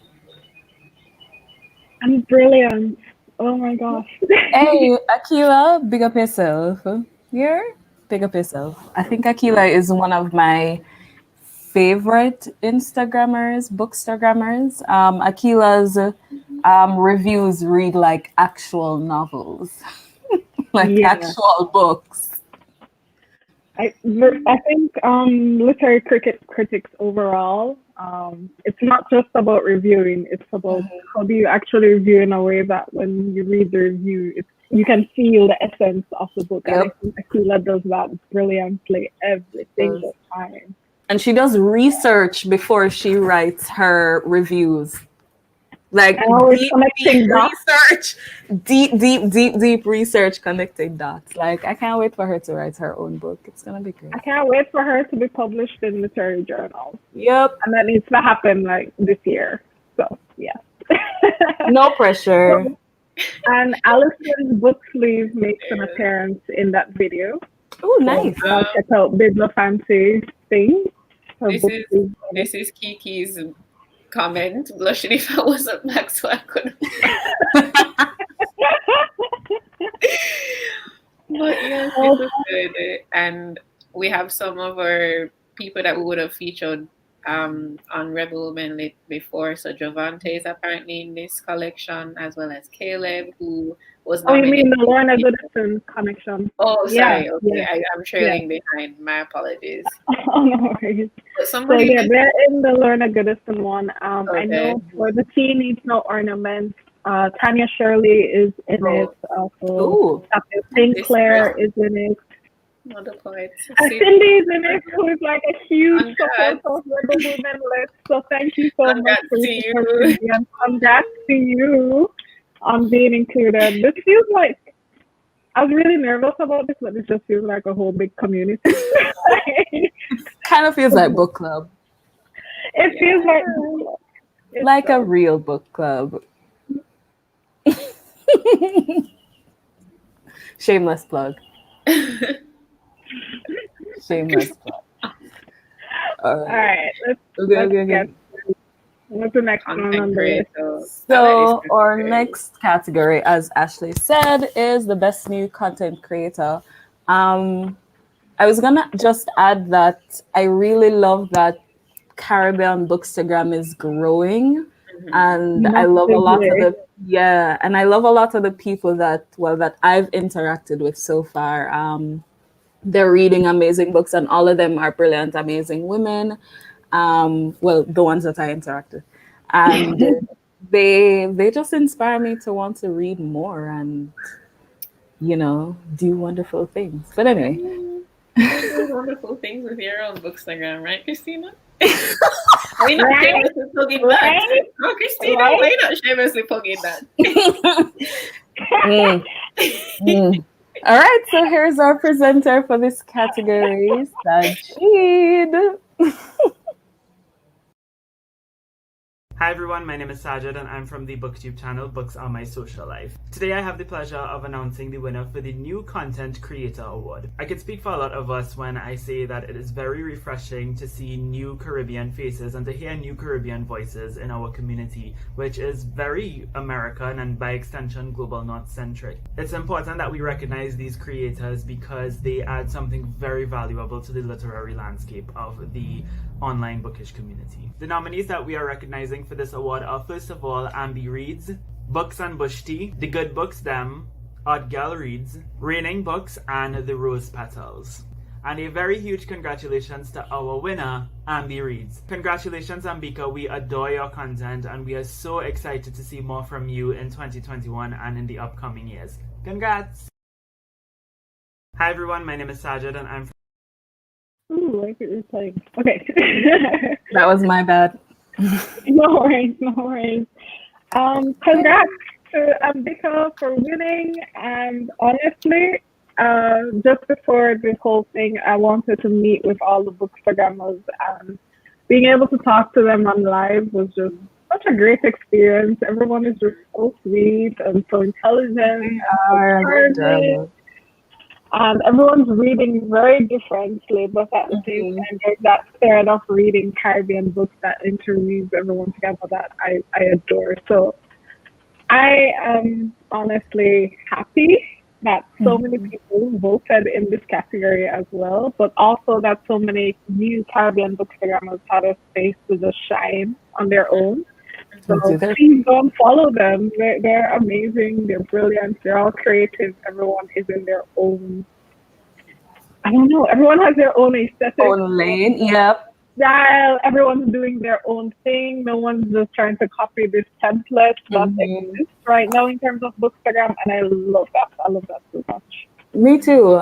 And brilliant. Oh my gosh. Hey, Akila, big up yourself. Big up yourself. I think Akila is one of my favorite Instagrammers, bookstagrammers. Akila's reviews read like actual novels, like actual books. I think literary critics overall, it's not just about reviewing, it's about how do you actually review in a way that when you read the review, you can feel the essence of the book. And I think Akila does that brilliantly every single time. And she does research before she writes her reviews. Like deep research, connecting dots. Like, I can't wait for her to write her own book. It's gonna be great. I can't wait for her to be published in literary journals. Yep. And that needs to happen like this year. So yeah. No pressure. And Alison's book sleeve makes an appearance in that video. Oh, nice. So, check out Bidla Fancy thing. This is Kiki's comment. Blushing if I wasn't back, so I couldn't. But yes, this is good. And we have some of our people that we would have featured on Rebel Women Lit before. So Javante is apparently in this collection, as well as Kaleb, who was nominated. Oh, you mean the Lorna Goodison connection? Oh, sorry. Yeah, okay, yeah. I'm trailing behind. My apologies. Oh, no worries. Somebody they're in the Lorna Goodison one. I know for The Sea Needs No Ornament, Tanya Shirley is in it. Also, Sinclair is in it. Cindy is in it, who is like a huge supporter of Rebel Women Lit. So thank you so much for you. And congrats to you on being included. This feels like, I was really nervous about this, but this just feels like a whole big community. Kind of feels like book club. It feels like a real book club. Shameless plug. Shameless plug. All right. What's the next one on the list? So our next category, as Ashley said, is the best new content creator. I was gonna just add that I really love that Caribbean Bookstagram is growing, and I love a lot of the people that I've interacted with so far. They're reading amazing books, and all of them are brilliant, amazing women. Well, the ones that I interacted, and they just inspire me to want to read more and do wonderful things. But anyway, do wonderful things with your own Bookstagram, right, Christina? We not shamelessly plugging that. No, Christina, why not shamelessly plugging that? All right, so here's our presenter for this category, Sajid. Hi everyone, my name is Sajid and I'm from the BookTube channel, Books Are My Social Life. Today I have the pleasure of announcing the winner for the New Content Creator Award. I could speak for a lot of us when I say that it is very refreshing to see new Caribbean faces and to hear new Caribbean voices in our community, which is very American and by extension global North centric. It's important that we recognize these creators because they add something very valuable to the literary landscape of the online bookish community. The nominees that we are recognizing for this award are, first of all, Ambi Reads, Books and Bush Tea, The Good Books Them, Odd Gal Reads, Raining Books, and The Rose Petals. And a very huge congratulations to our winner, Ambi Reads. Congratulations, Ambika. We adore your content and we are so excited to see more from you in 2021 and in the upcoming years. Congrats! Hi everyone, my name is Sajid and I'm from... Ooh, I get you're playing. Okay. That was my bad. No worries, no worries. Congrats to Ambika for winning, and honestly, just before this whole thing, I wanted to meet with all the bookstagrammers, and being able to talk to them on live was just such a great experience. Everyone is just so sweet and so intelligent. And everyone's reading very differently, but at the same time, there's that thread of reading Caribbean books that interweaves everyone together that I adore. So I am honestly happy that so many people voted in this category as well, but also that so many new Caribbean bookstagrammers had a space to just shine on their own. So please go and follow them. They're amazing. They're brilliant. They're all creative. Everyone is in their own, I don't know, everyone has their own aesthetic. Own lane, yep. Style. Everyone's doing their own thing. No one's just trying to copy this template that exists right now in terms of Bookstagram. And I love that. I love that so much. Me too.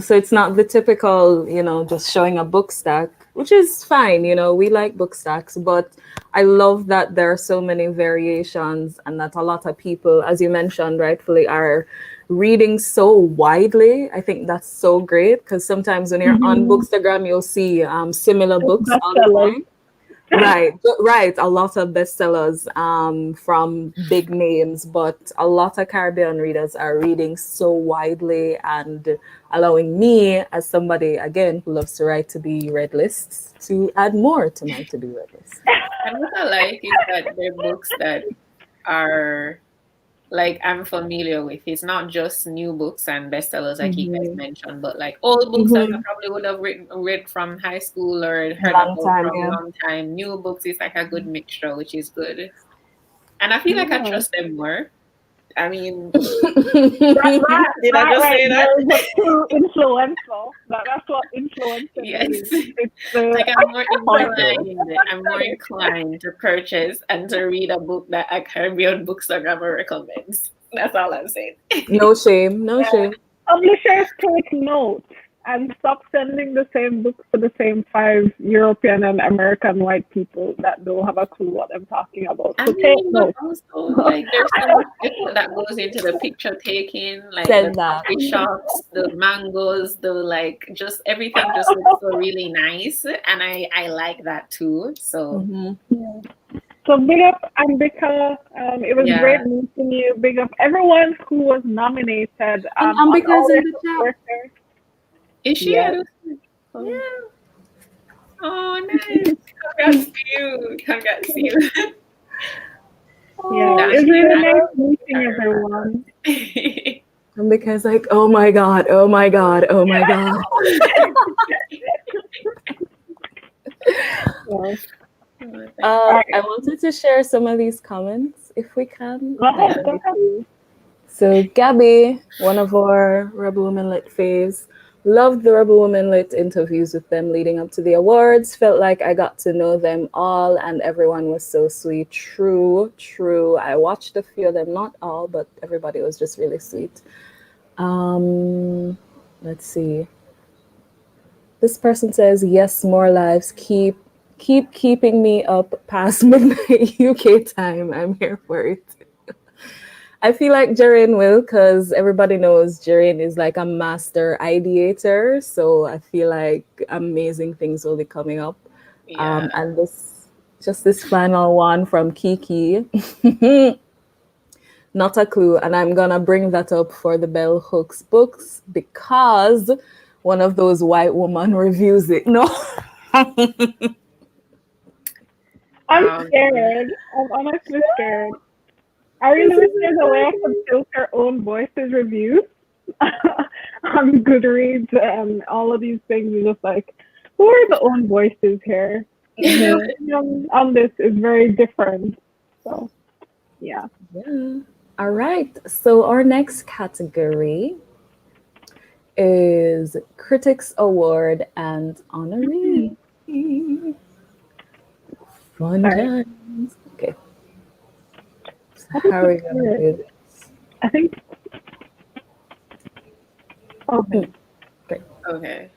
So it's not the typical, just showing a book stack, which is fine. We like book stacks, but I love that there are so many variations and that a lot of people, as you mentioned, rightfully are reading so widely. I think that's so great because sometimes when you're on Bookstagram, you'll see similar books all the time. Right. A lot of bestsellers from big names, but a lot of Caribbean readers are reading so widely and allowing me, as somebody, again, who loves to write to be read lists, to add more to my to be read list. And what I like is that they're books that are like I'm familiar with. It's not just new books and bestsellers like you guys mentioned, but like old books that I probably would have read from high school or heard about from a long time. New books is like a good mixture, which is good. And I feel like I trust them more. I mean, did I just say that? Too influential. That's what influence is. It's like I'm more inclined to purchase and to read a book that a Caribbean bookstagrammer recommends. That's all I'm saying. No shame. No shame. Publishers take note and stop sending the same books to the same 5 European and American white people that don't have a clue what I'm talking about. So take note. Also, like there's so much effort that goes into the picture taking, like the coffee shops, the mangoes, the like just everything just looks so really nice, and I like that too. So So big up Ambika. It was great meeting you. Big up everyone who was nominated. Ambika's in the chat. Is she? Yeah. Oh, nice. Congrats to you. Congrats to you. Yeah, it's really nice meeting everyone. Ambika's like, oh my God. I wanted to share some of these comments if we can. Go ahead. So Gabby, one of our Rebel Women Lit faves, loved the Rebel Women Lit interviews with them leading up to the awards. Felt like I got to know them all and everyone was so sweet. True. I watched a few of them, not all, but everybody was just really sweet. Let's see. This person says, yes, more lives. Keep keeping me up past midnight UK time. I'm here for it. I feel like Joanne will, because everybody knows Joanne is like a master ideator. So I feel like amazing things will be coming up. And this final one from Kiki. Not a clue. And I'm going to bring that up for the Bell Hooks books because one of those white women reviews it. No. I'm scared. I'm honestly scared. I really wish there's a way I could filter own voices reviews on Goodreads and all of these things. Are just like, who are the own voices here? On this is very different. So, yeah. All right. So our next category is Critics Award and Honoree. Fun Sorry. times. Okay. So How how are we does gonna it? do this? I think. Okay. Great. Okay.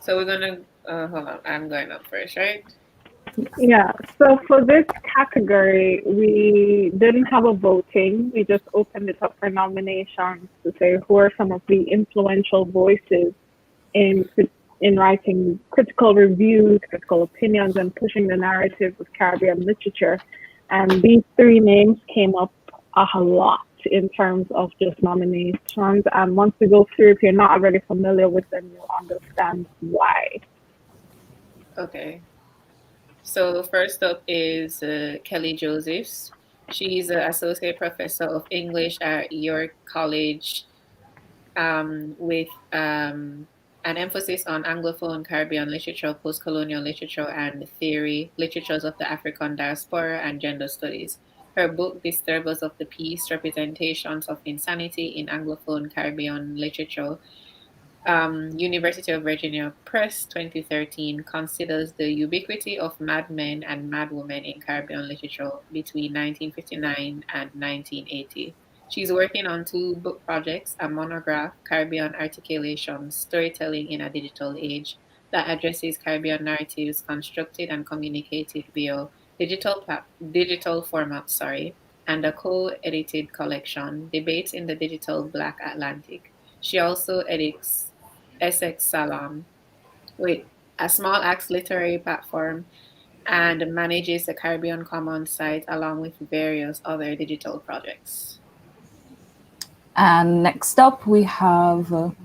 So we're gonna hold on. I'm going up first, right? Yeah. So for this category, we didn't have a voting. We just opened it up for nominations to say who are some of the influential voices in in writing critical reviews, critical opinions, and pushing the narrative of Caribbean literature. And these three names came up a lot in terms of just nominations. And once we go through, if you're not already familiar with them, you'll understand why. Okay. So first up is Kelly Josephs. She's an associate professor of English at York College with an emphasis on Anglophone Caribbean literature, post-colonial literature, and theory, literatures of the African diaspora, and gender studies. Her book, Disturbers of the Peace, Representations of Insanity in Anglophone Caribbean Literature, University of Virginia Press, 2013, considers the ubiquity of madmen and madwomen in Caribbean literature between 1959 and 1980. She's working on two book projects, a monograph, Caribbean Articulation, Storytelling in a Digital Age, that addresses Caribbean narratives constructed and communicated via digital format, and a co-edited collection, Debates in the Digital Black Atlantic. She also edits Essex Salon with a small axe literary platform and manages the Caribbean Commons site along with various other digital projects. And next up, we have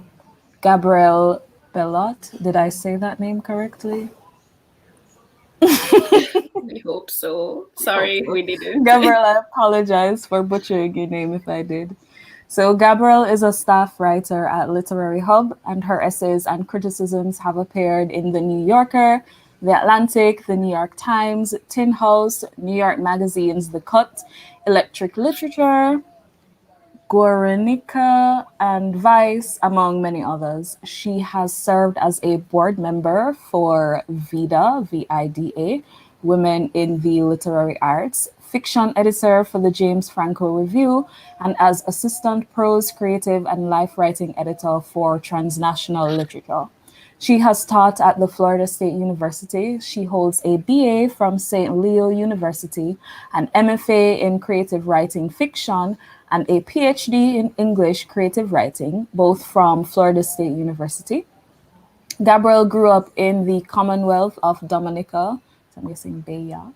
Gabrielle Bellot. Did I say that name correctly? We hope so. Sorry if we didn't. Gabrielle, I apologize for butchering your name if I did. So, Gabrielle is a staff writer at Literary Hub, and her essays and criticisms have appeared in The New Yorker, The Atlantic, The New York Times, Tin House, New York Magazine's The Cut, Electric Literature, Guernica, and Vice, among many others. She has served as a board member for VIDA, VIDA, Women in the Literary Arts, fiction editor for the James Franco Review, and as assistant prose, creative, and life writing editor for Transnational Literature. She has taught at the Florida State University. She holds a BA from St. Leo University, an MFA in creative writing fiction, and a PhD in English creative writing, both from Florida State University. Gabrielle grew up in the Commonwealth of Dominica, so I'm guessing Bayot.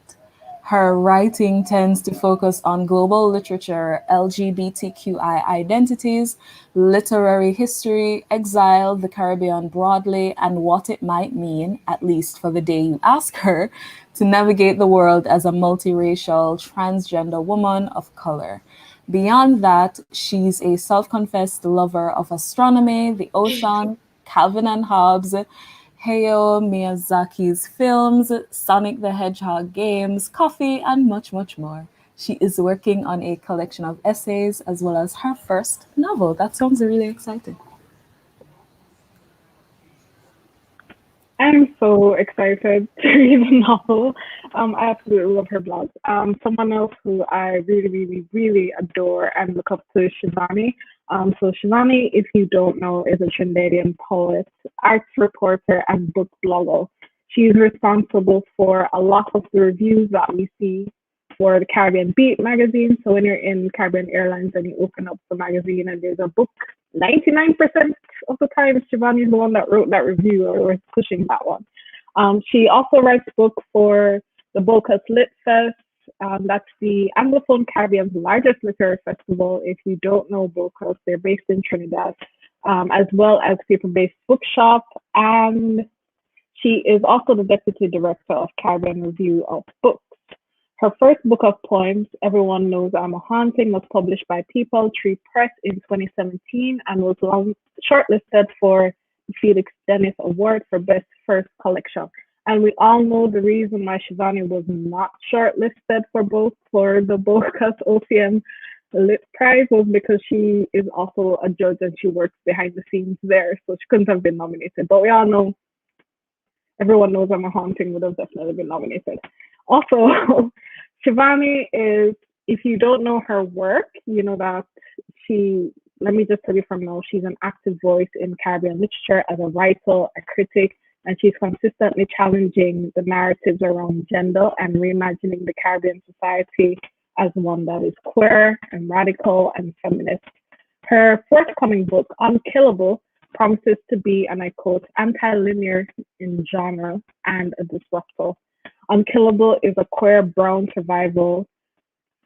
Her writing tends to focus on global literature, LGBTQI identities, literary history, exile, the Caribbean broadly, and what it might mean, at least for the day you ask her, to navigate the world as a multiracial, transgender woman of color. Beyond that, she's a self-confessed lover of astronomy, the ocean, Calvin and Hobbes, Hayao Miyazaki's films, Sonic the Hedgehog games, coffee, and much, much more. She is working on a collection of essays as well as her first novel. That sounds really exciting. I'm so excited to read the novel. I absolutely love her blog. Someone else who I really, really, really adore and look up to is Shivanee. So Shivanee, if you don't know, is a Trinidadian poet, arts reporter, and book blogger. She's responsible for a lot of the reviews that we see for the Caribbean Beat magazine. So when you're in Caribbean Airlines and you open up the magazine and there's a book, 99% of the time, Shivanee is the one that wrote that review or was pushing that one. She also writes books for the Bocas Lit Fest. That's the Anglophone Caribbean's largest literary festival. If you don't know Bocas, they're based in Trinidad, as well as paper-based bookshop. And she is also the deputy director of Caribbean Review of Books. Her first book of poems, Everyone Knows I'm a Haunting, was published by People Tree Press in 2017 and was shortlisted for the Felix Dennis Award for Best First Collection. And we all know the reason why Shivanee was not shortlisted for the Bocas OCM Lit Prize was because she is also a judge and she works behind the scenes there, so she couldn't have been nominated. But we all know, everyone knows Emma Haunting would have definitely been nominated. Also, Shivanee is, if you don't know her work, you know that let me just tell you from now, she's an active voice in Caribbean literature as a writer, a critic, and she's consistently challenging the narratives around gender and reimagining the Caribbean society as one that is queer and radical and feminist. Her forthcoming book, Unkillable, promises to be, and I quote, anti-linear in genre and a disruptor. Unkillable is a queer Browne survival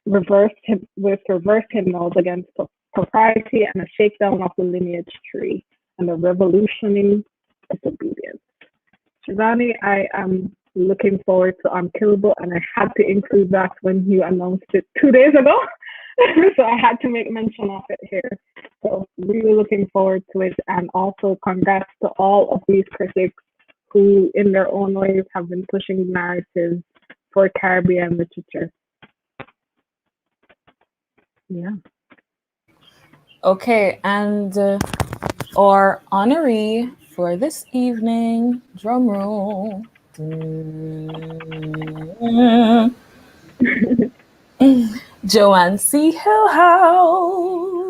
with reverse hymnals against propriety and a shakedown of the lineage tree and a revolutionary disobedience. Shivanee, I am looking forward to Unkillable, and I had to include that when you announced it 2 days ago. So I had to make mention of it here. So really looking forward to it, and also congrats to all of these critics who in their own ways have been pushing narratives for Caribbean literature. Yeah. Okay, and our honoree for this evening, drum roll. Joanne C. Hillhouse.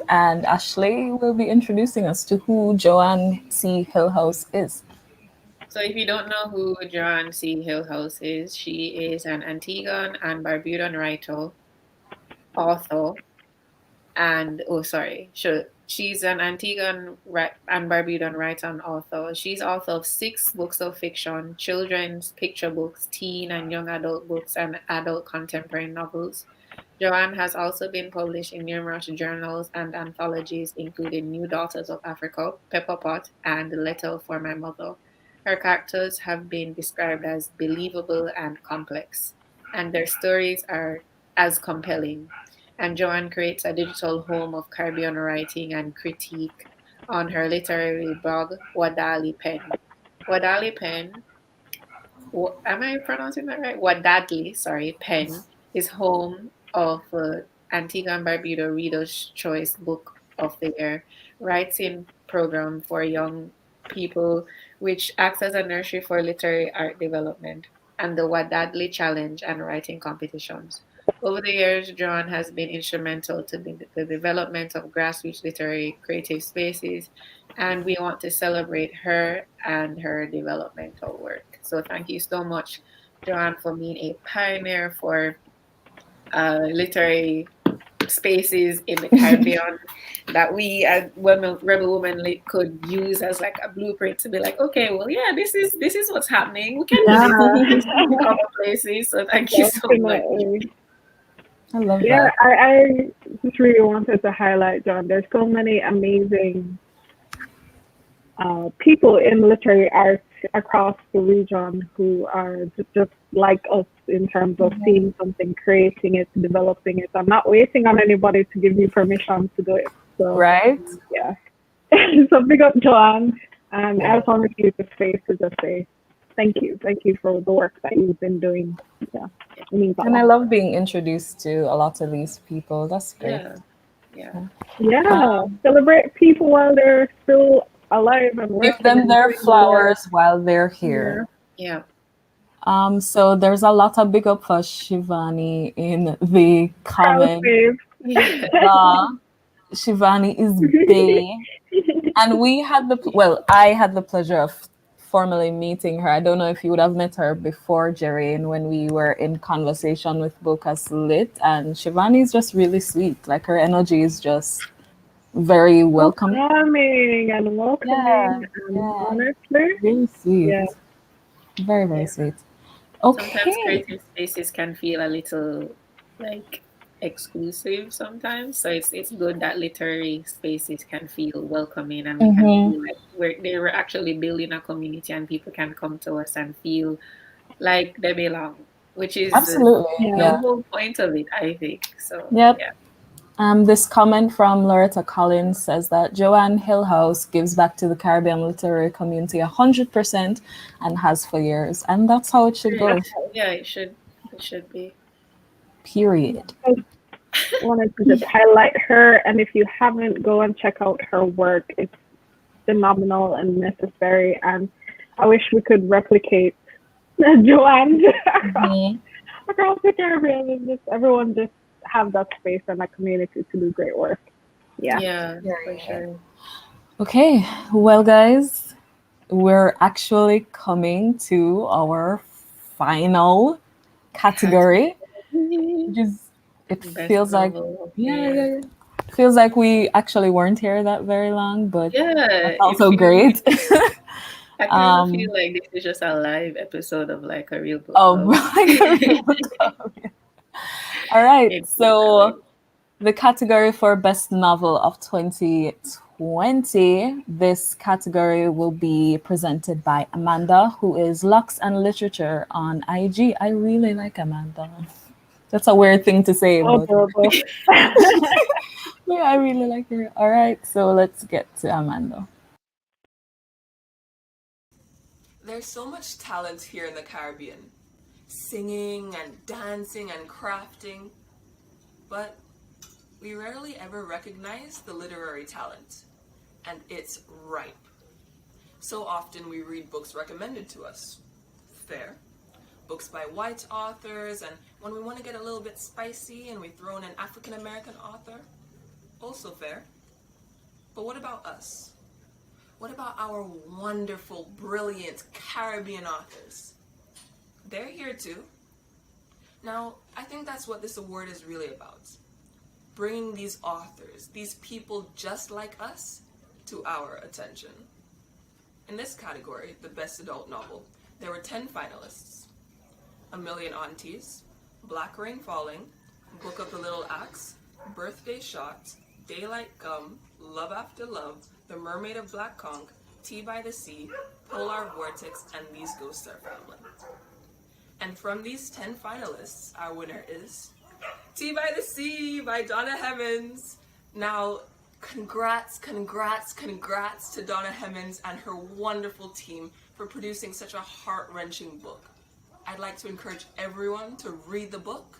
And Ashley will be introducing us to who Joanne C. Hillhouse is. So if you don't know who Joanne C. Hillhouse is, she is an Antiguan and Barbudan writer, author, and she's an Antiguan and Barbudan writer and author. She's author of 6 books of fiction, children's picture books, teen and young adult books, and adult contemporary novels. Joanne has also been published in numerous journals and anthologies, including New Daughters of Africa, Pepper Pot, and The Letter for My Mother. Her characters have been described as believable and complex, and their stories are as compelling. And Joanne creates a digital home of Caribbean writing and critique on her literary blog, Wadali Pen. Wadali Pen, am I pronouncing that right? Wadadli, Pen is home of Antigua and Barbuda Readers' Choice Book of the Year writing program for young people, which acts as a nursery for literary art development, and the Wadadli Challenge and writing competitions. Over the years, Joanne has been instrumental to the development of grassroots literary creative spaces, and we want to celebrate her and her developmental work. So thank you so much, Joanne, for being a pioneer for literary spaces in the Caribbean that we as women, rebel women could use as like a blueprint to be like, okay, well, yeah, this is what's happening. We can do this in other places. So thank you so much. I love that. Yeah, I just really wanted to highlight, John, there's so many amazing people in literary arts across the region who are just like us in terms of seeing something, creating it, developing it. I'm not waiting on anybody to give me permission to do it. So, right? Yeah. So big up, Joanne. And I just want to use the space to just say thank you. Thank you for the work that you've been doing. Yeah. And I love being introduced to a lot of these people. That's great. Yeah. Celebrate people while they're still alive and give them their flowers while they're here. Yeah. So there's a lot of big up for Shivanee in the comment. Shivanee is bae. And I had the pleasure of formally meeting her. I don't know if you would have met her before, Jerry, when we were in conversation with Bocas Lit, and Shivanee is just really sweet. Like her energy is just very welcoming and welcoming. Honestly, really sweet. Yeah. Very, very sweet. Okay. Sometimes creative spaces can feel a little like exclusive sometimes, so it's good that literary spaces can feel welcoming, and we can feel like they were actually building a community, and people can come to us and feel like they belong, which is absolutely the whole point of it, I think. So yeah. This comment from Loretta Collins says that Joanne Hillhouse gives back to the Caribbean literary community 100% and has for years, and that's how it should go. Yeah, it should be. Period. wanted to just highlight her. And if you haven't, go and check out her work. It's phenomenal and necessary. And I wish we could replicate Joanne across the Caribbean, and just everyone just have that space and that community to do great work. Yeah, for sure. Okay, well, guys, we're actually coming to our final category. It feels like, feels like we actually weren't here that very long, but that's also great. I kind of feel like this is just a live episode of like a real book. Like a real book club. All right, so the category for Best Novel of 2020, this category will be presented by Amanda, who is Lux and Literature on IG. I really like Amanda. That's a weird thing to say, but yeah, I really like her. All right, so let's get to Amanda. There's so much talent here in the Caribbean. Singing and dancing and crafting. But we rarely ever recognize the literary talent. And it's ripe. So often we read books recommended to us. Fair. Books by white authors, and when we want to get a little bit spicy and we throw in an African-American author, also fair. But what about us? What about our wonderful, brilliant Caribbean authors? They're here too. Now, I think that's what this award is really about. Bringing these authors, these people just like us, to our attention. In this category, the Best Adult Novel, there were 10 finalists. A Million Aunties, Black Rain Falling, Book of the Little Axe, Birthday Shot, Daylight Gum, Love After Love, The Mermaid of Black Conch, Tea by the Sea, Polar Vortex, and These Ghosts Are Family. And from these 10 finalists, our winner is Tea by the Sea by Donna Hemmons. Now, congrats to Donna Hemmons and her wonderful team for producing such a heart-wrenching book. I'd like to encourage everyone to read the book.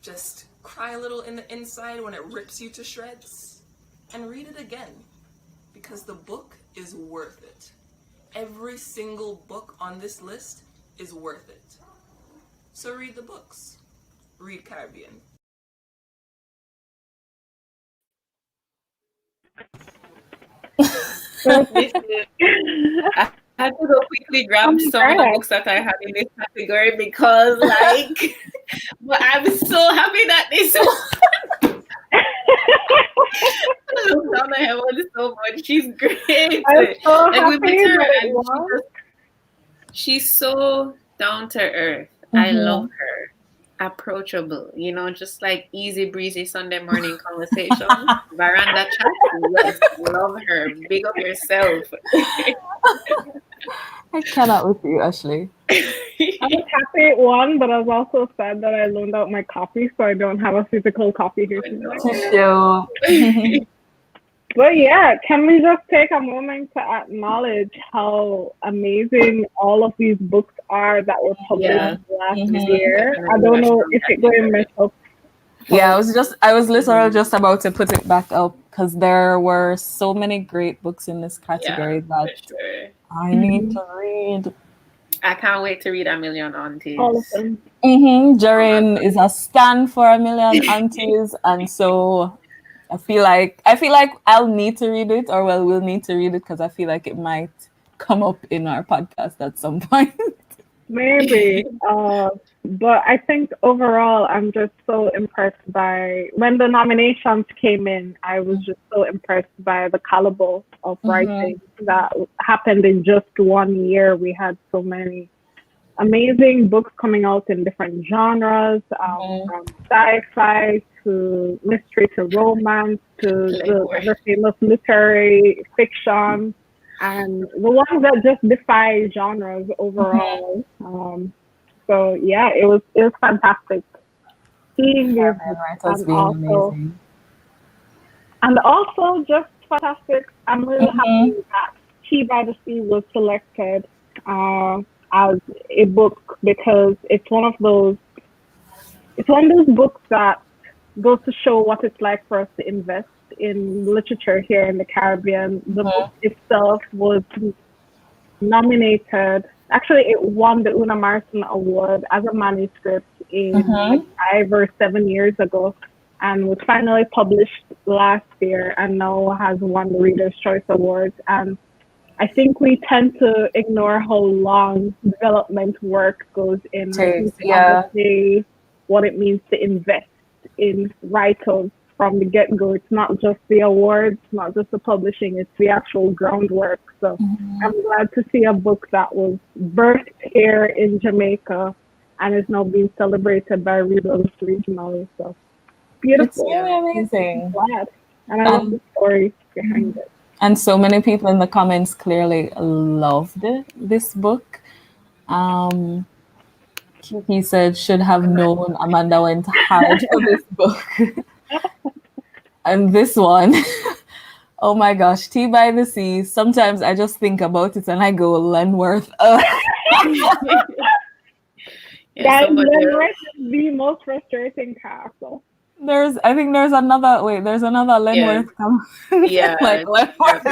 Just cry a little in the inside when it rips you to shreds. And read it again, because the book is worth it. Every single book on this list is worth it. So read the books. Read Caribbean. I had to go quickly grab some of the books that I have in this category because, like, but I'm so happy that this one. I love Donna Hemmons so much. She's great. I'm so like, happy we meet her that and she's so down to earth. I love her. Approachable, you know, just like easy breezy Sunday morning conversation. Veranda chat. Yes, love her. Big up yourself. I cannot with you, Ashley. I was happy it won, but I was also sad that I loaned out my copy, so I don't have a physical copy here tonight. But yeah, can we just take a moment to acknowledge how amazing all of these books are that were published last year? I don't know if it's going to mess up. Yeah, I was literally just about to put it back up because there were so many great books in this category that I need to read. I can't wait to read A Million Aunties. All of them. Jaren is a stan for A Million Aunties, and so I feel like I'll need to read it, or we'll need to read it because I feel like it might come up in our podcast at some point. Maybe. But I think overall, I'm just so impressed by when the nominations came in. I was just so impressed by the caliber of writing that happened in just 1 year. We had so many amazing books coming out in different genres, from sci-fi to mystery to romance to the famous literary fiction, and the ones that just defy genres overall. So yeah, it was fantastic seeing this, and also just fantastic. I'm really happy that Tea by the Sea was selected as a book because it's one of those books that goes to show what it's like for us to invest in literature here in the Caribbean. The book itself was nominated. Actually, it won the Una Martin Award as a manuscript in like 5 or 7 years ago, and was finally published last year, and now has won the Reader's Choice Award. And I think we tend to ignore how long development work goes in. Understand what it means to invest in writers from the get-go. It's not just the awards, not just the publishing, it's the actual groundwork. So I'm glad to see a book that was birthed here in Jamaica and is now being celebrated by readers regionally. So beautiful. It's really amazing. I'm glad. And I love the story behind it. And so many people in the comments clearly loved this book. Kiki said, should have known Amanda went hard for this book. And this one, oh my gosh, Tea by the Sea. Sometimes I just think about it and I go, Lenworth. Lenworth is the most frustrating castle. I think there's another Lenworth. Yeah. Like Lenworth.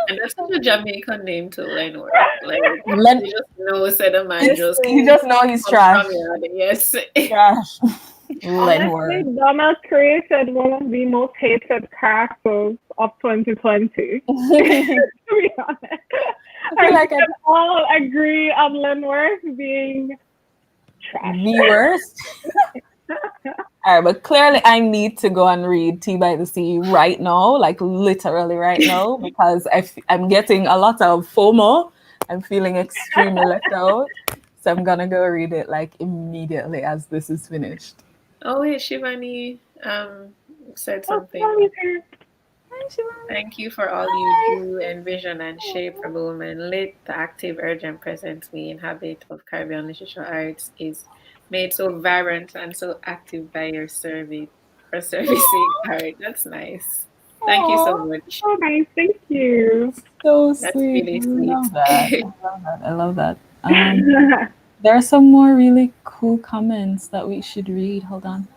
And that's such a Jamaican name too, Lenworth. Like you just know, said a man just you just know he's trash. Yes. Trash. Honestly, Donald created one of the most hated castles of 2020. To be honest. I think all agree on Lenworth being trash. The worst. All right, but clearly I need to go and read Tea by the Sea right now, like literally right now, because I'm getting a lot of FOMO. I'm feeling extremely left out. So I'm going to go read it like immediately as this is finished. Oh, hey, Shivanee said something. Thank you for all you do, envision, and shape for women. Lit, the active, urgent presence we inhabit of Caribbean literature arts is made so vibrant and so active by your servicing art. That's nice. Thank you so much. Oh, nice. Thank you. So That's sweet. really sweet. I love that. There are some more really cool comments that we should read. Hold on.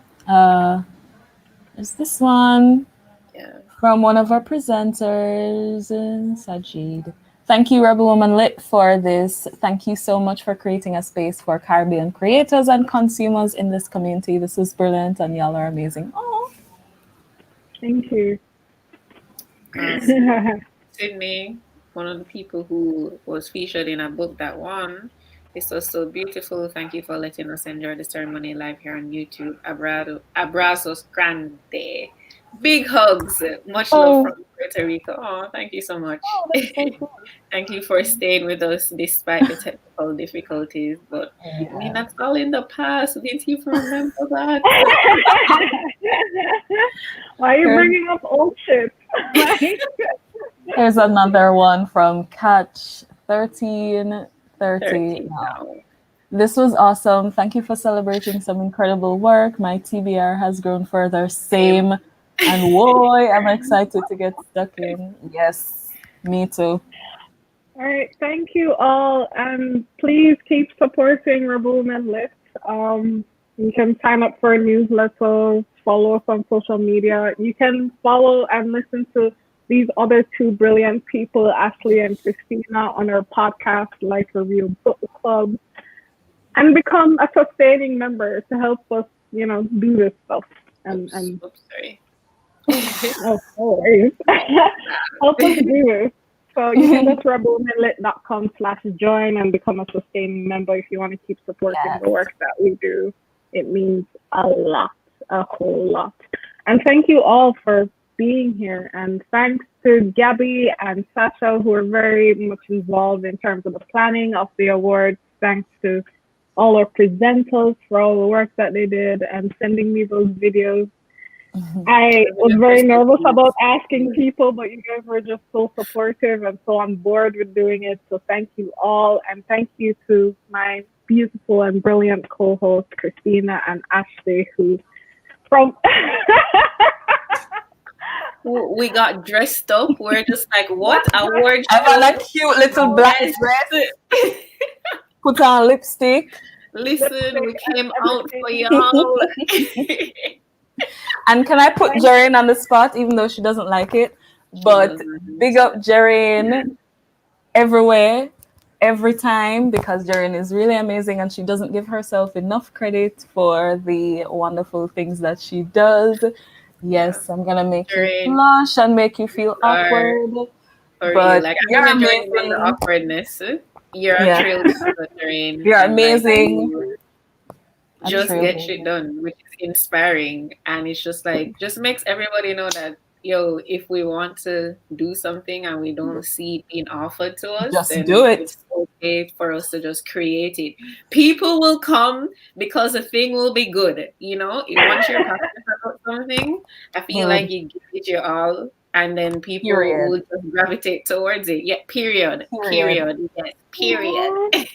There's this one from one of our presenters, Sajid. Thank you, Rebel Woman Lit, for this. Thank you so much for creating a space for Caribbean creators and consumers in this community. This is brilliant, and y'all are amazing. Oh, thank you. Sydney, one of the people who was featured in a book that won. This was so beautiful. Thank you for letting us enjoy the ceremony live here on YouTube. Abrazos grande. Big hugs. Much love from Puerto Rico. Oh, thank you so much. So cool. Thank you for staying with us despite the technical difficulties. But I mean, that's all in the past. Didn't you remember that? Why are you bringing up old shit? Here's another one from Catch 1330. This was awesome. Thank you for celebrating some incredible work. My TBR has grown further. Same. And boy, I'm excited to get stuck in. Yes, me too. All right, thank you all, and please keep supporting Rebel Women Lit. You can sign up for a newsletter, follow us on social media. You can follow and listen to these other two brilliant people, Ashley and Christina, on our podcast, Like Review Book Club, and become a sustaining member to help us, do this stuff. And sorry. Oh, worries. Help us do this. So you can go to rebelwomenlit.com/join and become a sustaining member if you want to keep supporting the work that we do. It means a whole lot. And thank you all for being here. And thanks to Gabby and Sasha, who are very much involved in terms of the planning of the awards. Thanks to all our presenters for all the work that they did and sending me those videos. I was very nervous about asking people, but you guys were just so supportive and so on board with doing it. So thank you all. And thank you to my beautiful and brilliant co-hosts, Christina and Ashley, who we got dressed up. We're just like, what award? I have a cute little black dress. Put on lipstick. Listen, we came out for y'all. And can I put Joanne on the spot, even though she doesn't like it? But big up Joanne everywhere, every time, because Joanne is really amazing and she doesn't give herself enough credit for the wonderful things that she does. Yes, I'm gonna make you blush and make you feel awkward. But like, you're I'm amazing. enjoying the awkwardness. You're a trailblazer. You're amazing. Just get shit done, which is inspiring, and it's just like makes everybody know that if we want to do something and we don't see it being offered to us, just then do it. It's okay for us to just create it. People will come because the thing will be good. Once you're passionate about something, I feel like you give it your all, and then people will just gravitate towards it. Yeah, period. Yes, period.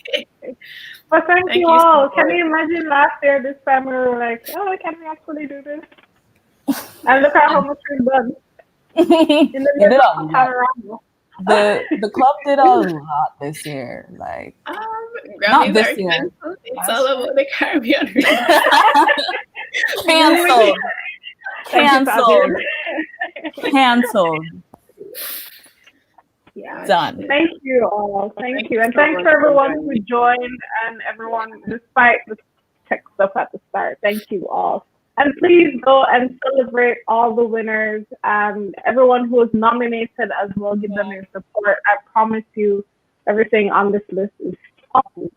But thank you all. Can you imagine last year this time we were like, oh, can we actually do this? And look at how much we've done. In the middle of panorama. The club did a lot this year. Like not this year. It's all about the Caribbean. Cancelled. Yeah. Done. Thank you all. Thank you. And thanks for everyone who joined and everyone, despite the tech stuff at the start. Thank you all. And please go and celebrate all the winners and everyone who was nominated as well. Give them your support. I promise you, everything on this list is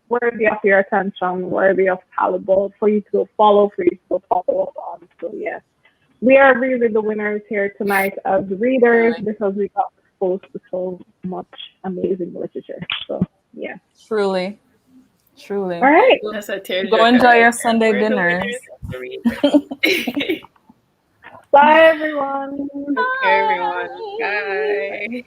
worthy of your attention, worthy of Kaleb, for you to go follow, for you to go follow up on. So yes, we are really the winners here tonight as readers because we got exposed to so much amazing literature. So yeah. Truly. All right. Go enjoy your Sunday dinners. Bye everyone. Bye everyone. Bye.